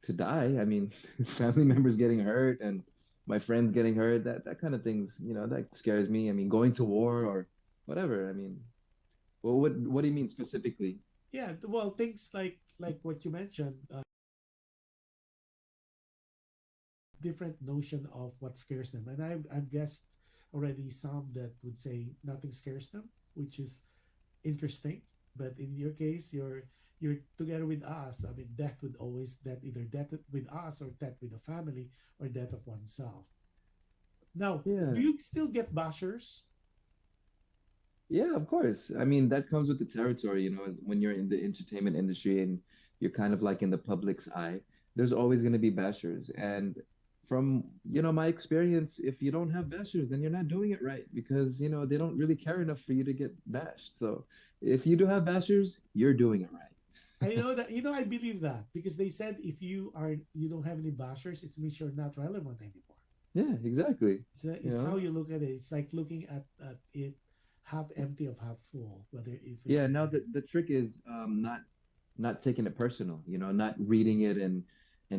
to die. I mean, family members getting hurt and my friends getting hurt. That kind of things, that scares me. I mean, going to war or whatever. I mean, well, what do you mean specifically? Yeah, well, things like what you mentioned, different notion of what scares them, and I've guessed already some that would say nothing scares them, which is interesting. But in your case, you're together with us, I mean, death would always death either death with us or death with the family or death of oneself. Now, do Yeah. you still get bashers? Yeah, of course. I mean, that comes with the territory, when you're in the entertainment industry and you're kind of like in the public's eye, there's always going to be bashers. And from, my experience, if you don't have bashers, then you're not doing it right because, they don't really care enough for you to get bashed. So if you do have bashers, you're doing it right. I know that I believe that because they said if you don't have any bashers, it means you're not relevant anymore. Yeah, exactly. You It's how know? you look at it. It's like looking at it half empty of half full, whether if Yeah, it's now the trick is not taking it personal, not reading it and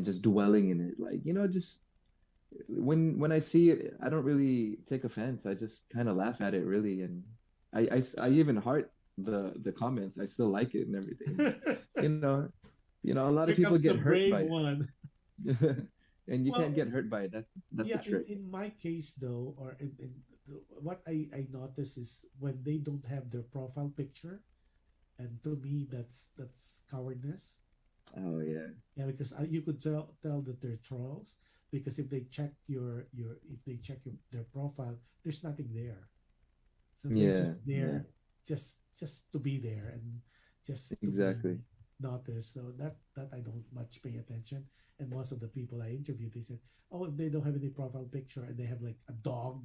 just dwelling in it. Like, just when I see it, I don't really take offense. I just kind of laugh at it really, and I even heart the comments. I still like it and everything. You know, a lot of here people comes get the hurt brave by one. it, and you can't Well, get hurt by it. That's the yeah, trick. in my case though, or what I notice is when they don't have their profile picture, and to me that's cowardness. Oh yeah, Yeah, because you could tell that they're trolls because if they check your if they check their profile, there's nothing there. So they're yeah, just yeah, there, just to be there and just to be exactly. noticed. So that I don't much pay attention. And most of the people I interviewed, they said, oh, if they don't have any profile picture and they have like a dog,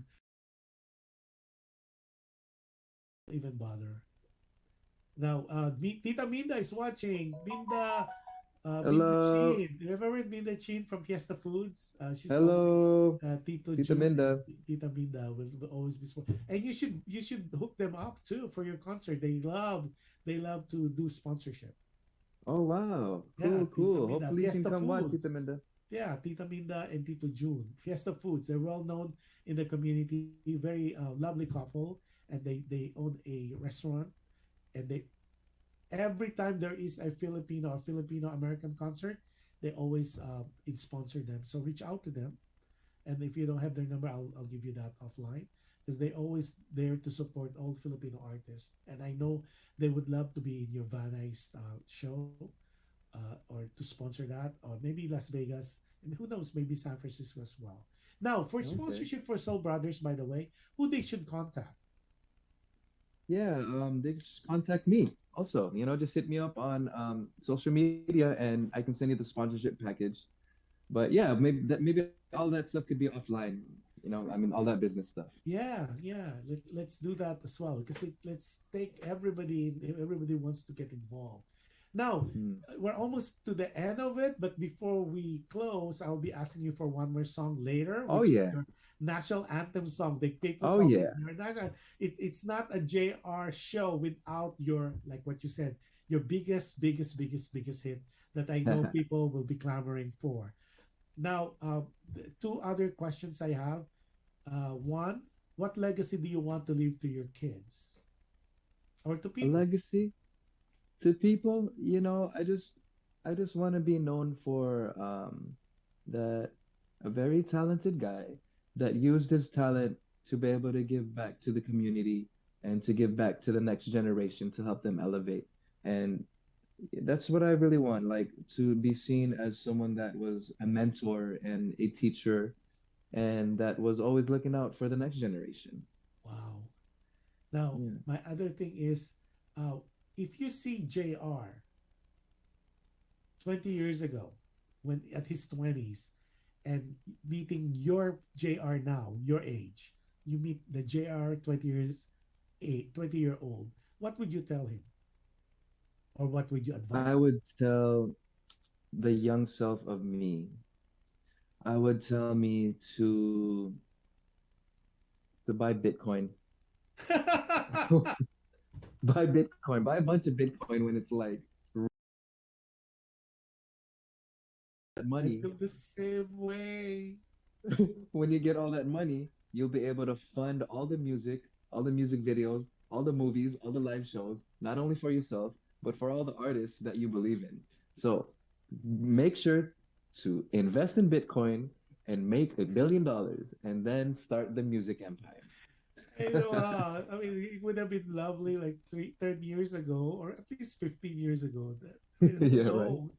even bother. Now, Tita Minda is watching. Minda Hello, Chin. Remember Minda Chin from Fiesta Foods? She's always hello, Tito Tita June and Minda. Tita Minda will always be and you should hook them up too for your concert. They love to do sponsorship. Oh wow, Yeah, cool, Tita cool. Minda, Hopefully you can Fiesta come watch Tita Foods. Minda. Yeah, Tita Minda and Tito June. Fiesta Foods. They're well known in the community. Very lovely couple, and they own a restaurant. And they every time there is a Filipino or Filipino American concert, they always sponsor them. So reach out to them, and if you don't have their number, I'll give you that offline because they always there to support all Filipino artists. And I know they would love to be in your Van Nuys show or to sponsor that, or maybe Las Vegas, and who knows, maybe San Francisco as well. Now, for Okay. sponsorship for Soul Brothers, by the way, who they should contact? Yeah, they just contact me. Also, just hit me up on social media and I can send you the sponsorship package. But yeah, maybe all that stuff could be offline. I mean all that business stuff. Yeah, yeah. Let's do that as well because let's take everybody. Everybody wants to get involved. Now Mm. we're almost to the end of it, but before we close, I'll be asking you for one more song later, Oh which is yeah. your national anthem song. The people Oh call it yeah. your national. It's not a JR show without your like what you said, your biggest hit that I know people will be clamoring for. Now, two other questions I have. One, what legacy do you want to leave to your kids or to A people? legacy to people, I just want to be known for that a very talented guy that used his talent to be able to give back to the community and to give back to the next generation to help them elevate. And that's what I really want, like to be seen as someone that was a mentor and a teacher and that was always looking out for the next generation. Wow. Now, Yeah. my other thing is, uh, if you see JR 20 years ago, when at his 20s, and meeting your JR now, your age, you meet the JR 20-year old, what would you tell him? Or what would you I advise would tell the young self of me, I would tell me to buy Bitcoin. him? Buy Bitcoin, buy a bunch of Bitcoin when it's like that I money. feel the same way. When you get all that money, you'll be able to fund all the music videos, all the movies, all the live shows, not only for yourself, but for all the artists that you believe in. So make sure to invest in Bitcoin and make $1 billion and then start the music empire. I know, I mean, it would have been lovely like 10 years ago, or at least 15 years ago. I mean, who Yeah, right. knows?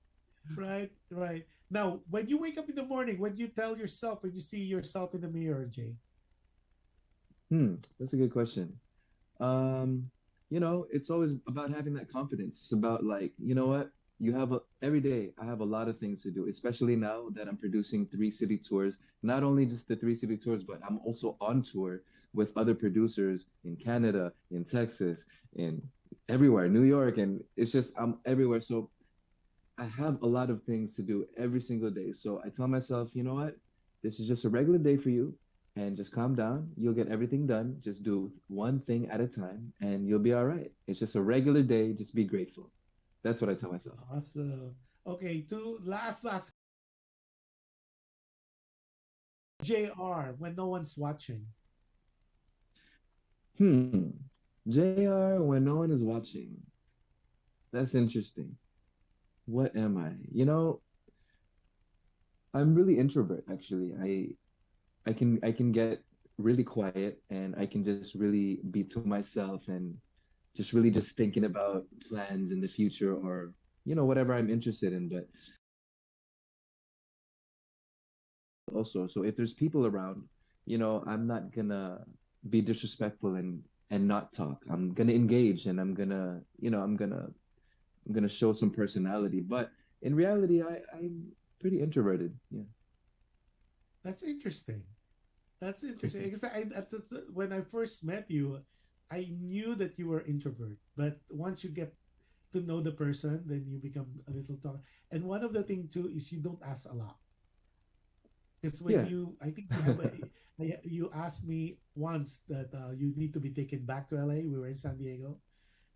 Right, right. Now, when you wake up in the morning, when you tell yourself, when you see yourself in the mirror, Jay? That's a good question. Um, it's always about having that confidence. It's about like, you know what? Every day I have a lot of things to do, especially now that I'm producing three city tours. Not only just the three city tours, but I'm also on tour with other producers in Canada, in Texas, in everywhere, New York, and it's just I'm everywhere. So I have a lot of things to do every single day. So I tell myself, you know what? This is just a regular day for you and just calm down. You'll get everything done. Just do one thing at a time and you'll be all right. It's just a regular day. Just be grateful. That's what I tell myself. Awesome. Okay, two last JR when no one's watching. Hmm. JR, when no one is watching. That's interesting. What am I? I'm really introvert actually. I can get really quiet and I can just really be to myself and just really just thinking about plans in the future or whatever I'm interested in. But also, so if there's people around, I'm not gonna be disrespectful and not talk. I'm gonna engage and I'm gonna show some personality. But in reality, I'm pretty introverted. Yeah. That's interesting. That's interesting because when I first met you, I knew that you were introvert. But once you get to know the person, then you become a little talk. And one of the thing too is you don't ask a lot. Because when Yeah. you, I think you have you asked me once that you need to be taken back to LA. We were in San Diego,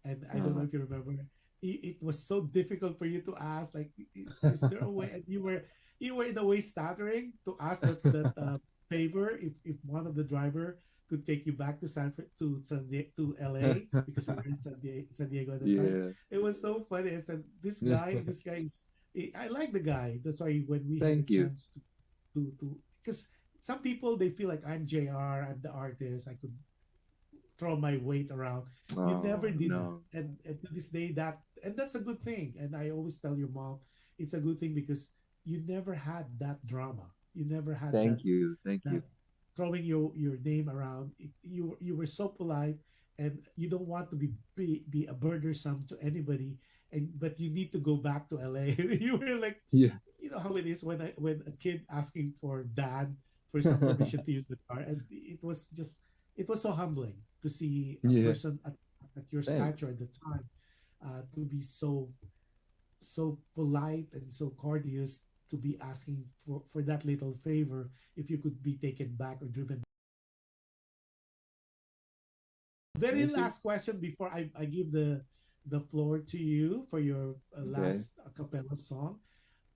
and I don't know Uh, if you remember. It was so difficult for you to ask, like, is there a way? And you were in a way stuttering to ask that favor if one of the driver could take you back to to LA because we were in San Diego at the time. yeah. It was so funny. I said, this guy is. I like the guy. That's why when we had the Thank you. chance to because some people they feel like I'm JR, I'm the artist, I could throw my weight around. You never Oh, did that. no. And to this day and that's a good thing. And I always tell your mom it's a good thing because you never had that drama. You never had Thank you. Thank you. that throwing your name around. You were so polite and you don't want to be a burdensome to anybody and but you need to go back to LA. You were like Yeah. you know how it is when a kid asking for dad for some permission to use the car and it was so humbling to see a Yeah. person at your Thanks. stature at the time to be so polite and so courteous to be asking for that little favor if you could be taken back or driven. Very Thank you. last question before I give the floor to you for your Okay. last a cappella song.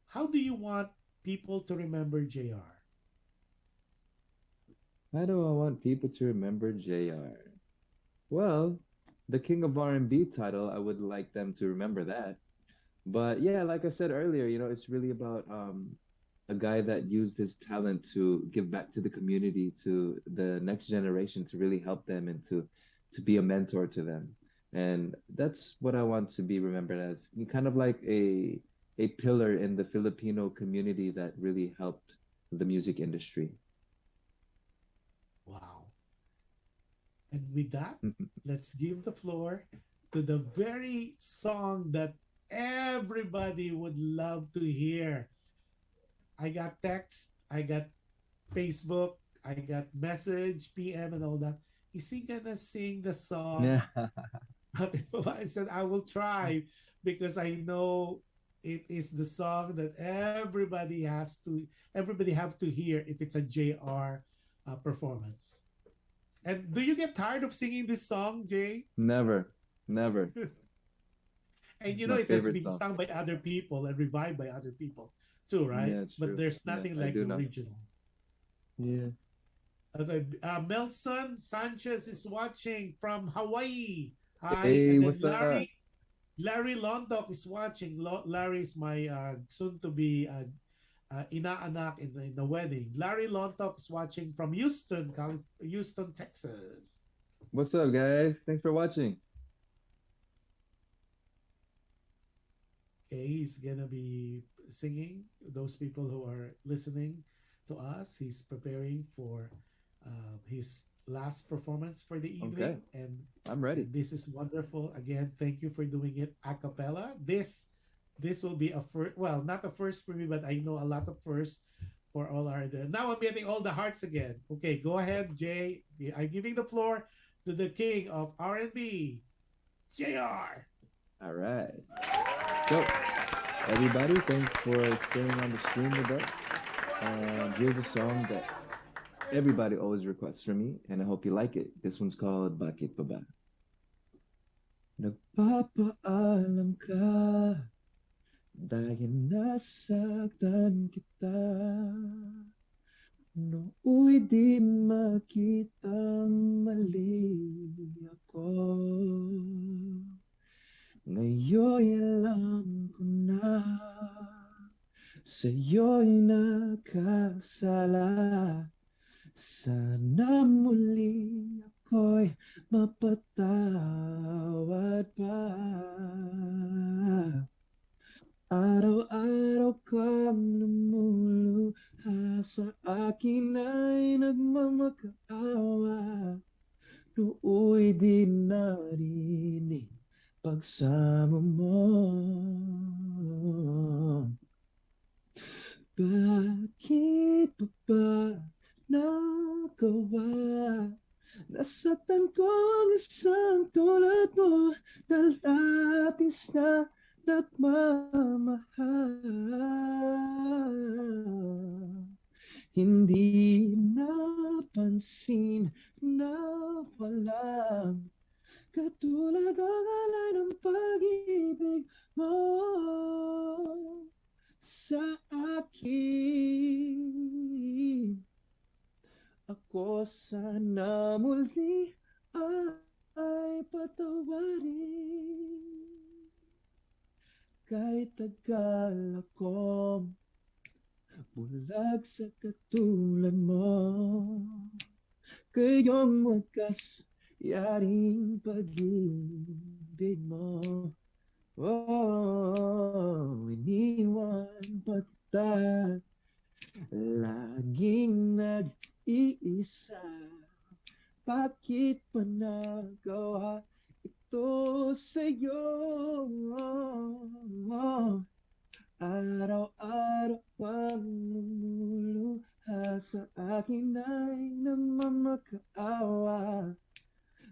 How do you want people to remember JR? How do I want people to remember JR? Well, the King of R&B title, I would like them to remember that. But yeah, like I said earlier, it's really about a guy that used his talent to give back to the community, to the next generation, to really help them and to be a mentor to them. And that's what I want to be remembered as. Kind of like a pillar in the Filipino community that really helped the music industry. Wow. And with that, let's give the floor to the very song that everybody would love to hear. I got text, I got Facebook, I got message, PM, and all that. Is he gonna sing the song? Yeah. I said I will try because I know it is the song that everybody have to hear if it's a JR performance. And do you get tired of singing this song, Jay? Never, never. And It's you know my it has favorite been song. sung by other people and revived by other people too, right? Yeah, it's But true. there's Yeah, nothing I like do the know. original. Yeah. Okay, Melson Sanchez is watching from Hawaii. Hi, Hey, and then what's up? Larry Londoc is watching. Larry is my soon-to-be inaanak in the wedding. Larry Londoc is watching from Houston, Texas. What's up, guys? Thanks for watching. Okay, he's gonna be singing. Those people who are listening to us, he's preparing for his last performance for the Okay, evening, I'm ready. and this is wonderful. Again, thank you for doing it a cappella. This will be a first. Well, not a first for me, but I know a lot of firsts for all our. Now I'm getting all the hearts again. Okay, go ahead, Jay. I'm giving the floor to the king of R&B, JR. All right. So, everybody, thanks for staying on the stream with us. And here's a song that everybody always requests from me, and I hope you like it. This one's called Bakit Pa Ba? Nagpapaalam ka dahil nasaktan kita. Nooy di makitang mali ako. Ngayon alam ko na sa'yo'y nakasala. Sana muli ako'y mapatawad pa. Araw-araw kang lumuluha sa akin ay nagmamakaawa. Nooy di narinig pagsama mo. Bakit pa ba nagawa? Nasaktan ko ang isang tulad mo na labis na nagmamahal. Hindi napansin na walang katulad ang alay ng pag-ibig mo sa akin. Ako sana muli ay patawarin. Kahit tagal akong bulag sa katulad mo. Kayong wakas yaring pag-ibig mo. Oh, iniwan pa kita laging nag-iisa. Bakit pa nagawa ito sa'yo? Araw-araw kang lumuluha sa akin ay nagmamakaawa.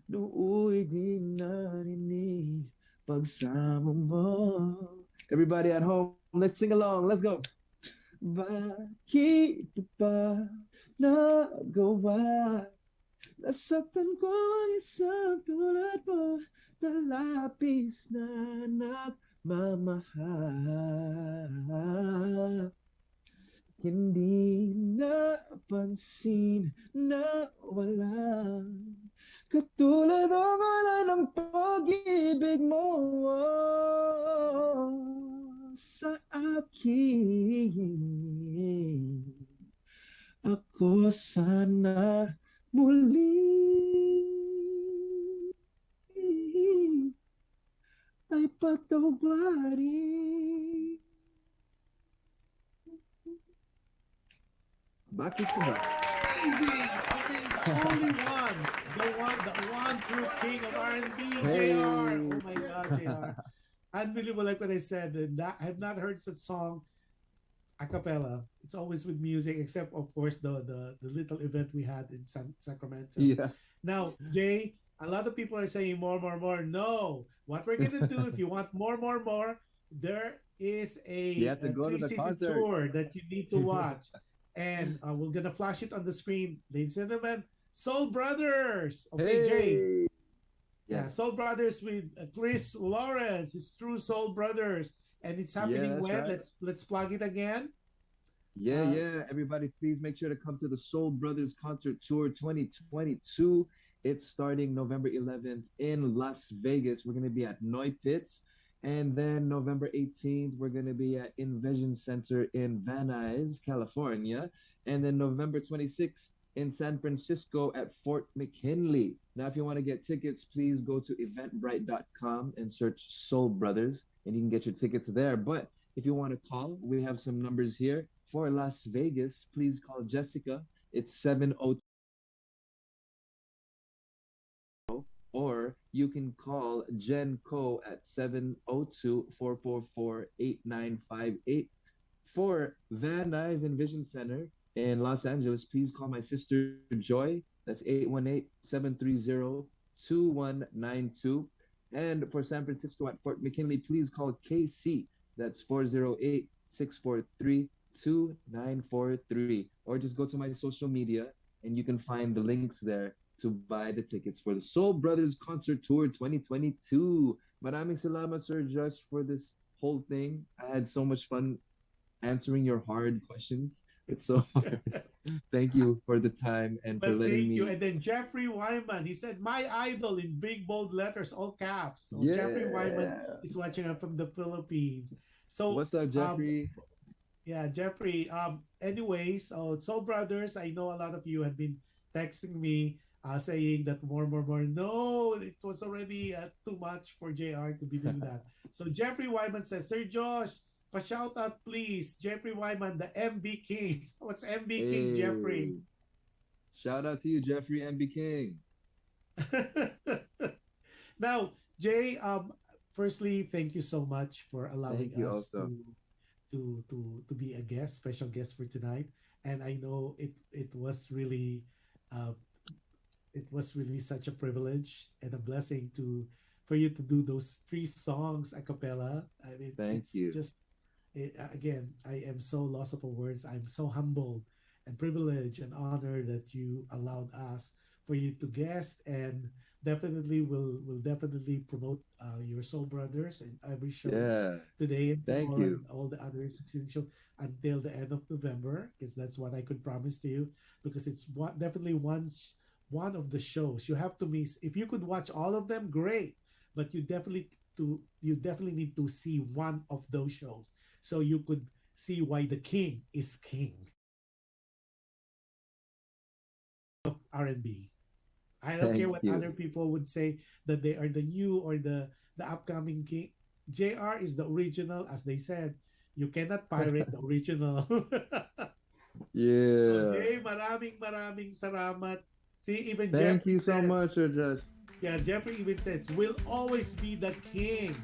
Nooy di narinig pagsama mo. Everybody at home, let's sing along. Let's go. Bakit pa nagawa? Nasaktan ko ang isang tulad mo na labis na nagmamahal. Hindi napansin na walang katulad ang wala ng pag-ibig mo sa akin. Ako sana muli ay patawarin. Bakit ba? Amazing! The only one, the one true king of R&B, Hey. JR. Oh my God, JR. Unbelievable, like what I said. I have not heard such song a cappella. It's always with music, except of course the little event we had in Sacramento. Yeah. Now, Jay, a lot of people are saying more, more, more. No, what we're gonna do if you want more, more, more, there is You have to a go to the three-city concert. tour that you need to watch, and we're gonna flash it on the screen, ladies and gentlemen. Soul Brothers. Okay, Jay. Hey. Yeah, Yeah. Soul Brothers with Chris Lawrence. It's True Soul Brothers, and it's Yeah, happening that's when? right. Let's plug it again. Yeah, Uh, yeah. Everybody, please make sure to come to the Soul Brothers Concert Tour 2022. It's starting November 11th in Las Vegas. We're going to be at Noy Pits. And then November 18th, we're going to be at Invision Center in Van Nuys, California. And then November 26th in San Francisco at Fort McKinley. Now, if you want to get tickets, please go to eventbrite.com and search Soul Brothers, and you can get your tickets there. But if you want to call, we have some numbers here. For Las Vegas, please call Jessica. It's 702, or you can call Jen Co at 702-444-8958. For Van Nuys and Vision Center in Los Angeles, please call my sister Joy. That's 818-730-2192. And for San Francisco at Fort McKinley, please call KC. That's 408-643-2943. Or just go to my social media and you can find the links there to buy the tickets for the Soul Brothers Concert Tour 2022. Maraming salamat, Sir Josh, for this whole thing. I had so much fun answering your hard questions. It's so hard. Thank you for the time and for Well, letting thank me. you. And then Jeffrey Wyman, he said, "My idol" in big bold letters, all caps. So Jeffrey Wyman Yeah. is watching us from the Philippines. So What's up, Jeffrey? yeah, Jeffrey. Anyways, Soul Brothers, I know a lot of you have been texting me saying that more. No, it was already too much for JR to be doing that. So Jeffrey Wyman says, "Sir Josh, shout out please. Jeffrey Wyman, the MB King." What's MB King, Jeffrey? Hey. Shout out to you, Jeffrey MB King. Now, Jay, firstly, thank you so much for allowing Thank you us also. to be a guest, special guest for tonight. And I know uh, it was really such a privilege and a blessing to for you to do those three songs a cappella. I mean, Thank it's you. just again, I am so lost for words. I'm so humbled and privileged and honored that you allowed us for you to guest, and definitely will definitely promote your Soul Brothers and every shows Yeah. today and Thank tomorrow you. and all the other succeeding shows until the end of November, because that's what I could promise to you, because it's definitely one of the shows you have to miss. If you could watch all of them, great, but you definitely need to see one of those shows so you could see why the king is king of R&B. I don't care Thank what you. other people would say that they are the new or the upcoming king. JR is the original, as they said. You cannot pirate the original. So Yeah. Jay, maraming salamat. See, even Thank Jeffrey you so says, much, Sir Josh. yeah, Jeffrey even says, will always be the king.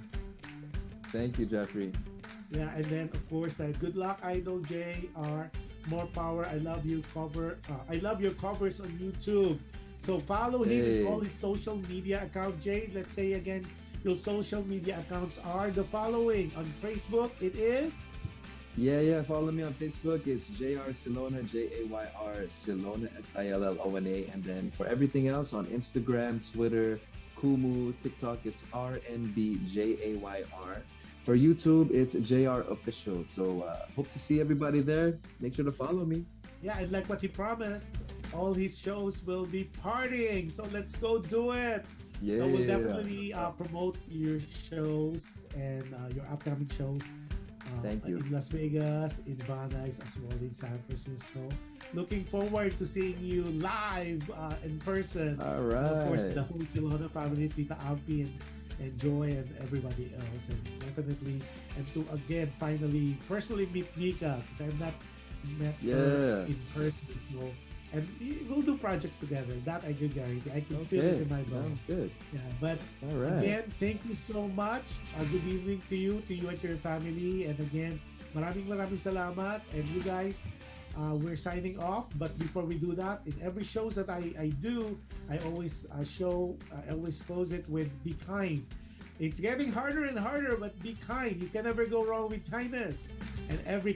Thank you, Jeffrey. Yeah, and then of course, good luck, Idol JR. More power. I love you cover. I love your covers on YouTube. So follow him in all Hey. his social media accounts. Jay, let's say again, your social media accounts are the following. On Facebook, it is. Yeah. Follow me on Facebook. It's JR Silona, JAYR Silona, SILLONA. And then for everything else on Instagram, Twitter, Kumu, TikTok, it's RNBJAYR. For YouTube, it's JR Official. So hope to see everybody there. Make sure to follow me. Yeah, and like what he promised, all his shows will be partying. So let's go do it. Yeah. So we'll definitely promote your shows and your upcoming shows Thank you. in Las Vegas, in Van Nuys, as well in San Francisco. Looking forward to seeing you live in person. All And of course, right. the whole Silona family, Tita Ampi and Joy and everybody else. And definitely, and to again, finally, personally meet Mika, because I've not met her Yeah. in person. So, and we'll do projects together. That I can guarantee. I can feel it Okay. in my bones. Sounds good. Yeah, but All right. again, thank you so much. Good evening to you and your family. And again, maraming salamat. And you guys, we're signing off. But before we do that, in every shows that I do, I always I always close it with "Be kind." It's getting harder and harder, but be kind. You can never go wrong with kindness. And any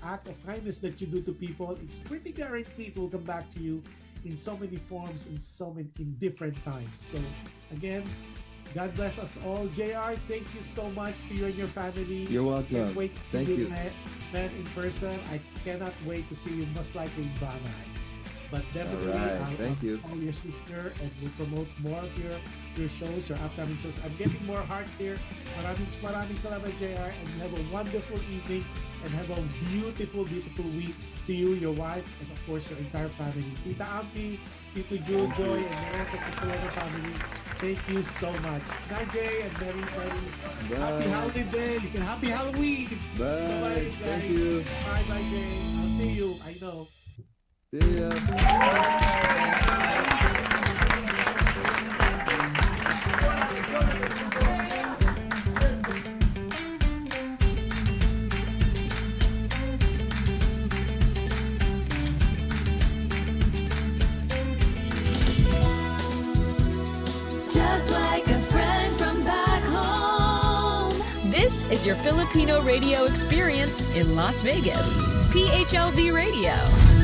act of kindness that you do to people, it's pretty guaranteed will come back to you in so many forms, in different times. So again, God bless us all. JR, thank you so much to you and your family. You're welcome. Can't wait to Thank see you. man in person. I cannot wait to see you, most likely in Banay. But definitely, All right. Thank you. call your sister and we'll promote more of your shows, your upcoming shows. I'm getting more hearts here. Maraming salamat, JR, and you have a wonderful evening. and have a beautiful, beautiful week to you, your wife, and of course your entire family. Tita Ampi, Tito Joy, and the rest of the Sereno family, thank you so much. Najee and Mary, happy holidays and happy Halloween. Bye. Bye-bye, guys. Thank you. Bye, Najee. I'll see you. I know. See ya. Just like a friend from back home. This is your Filipino radio experience in Las Vegas. PHLV Radio.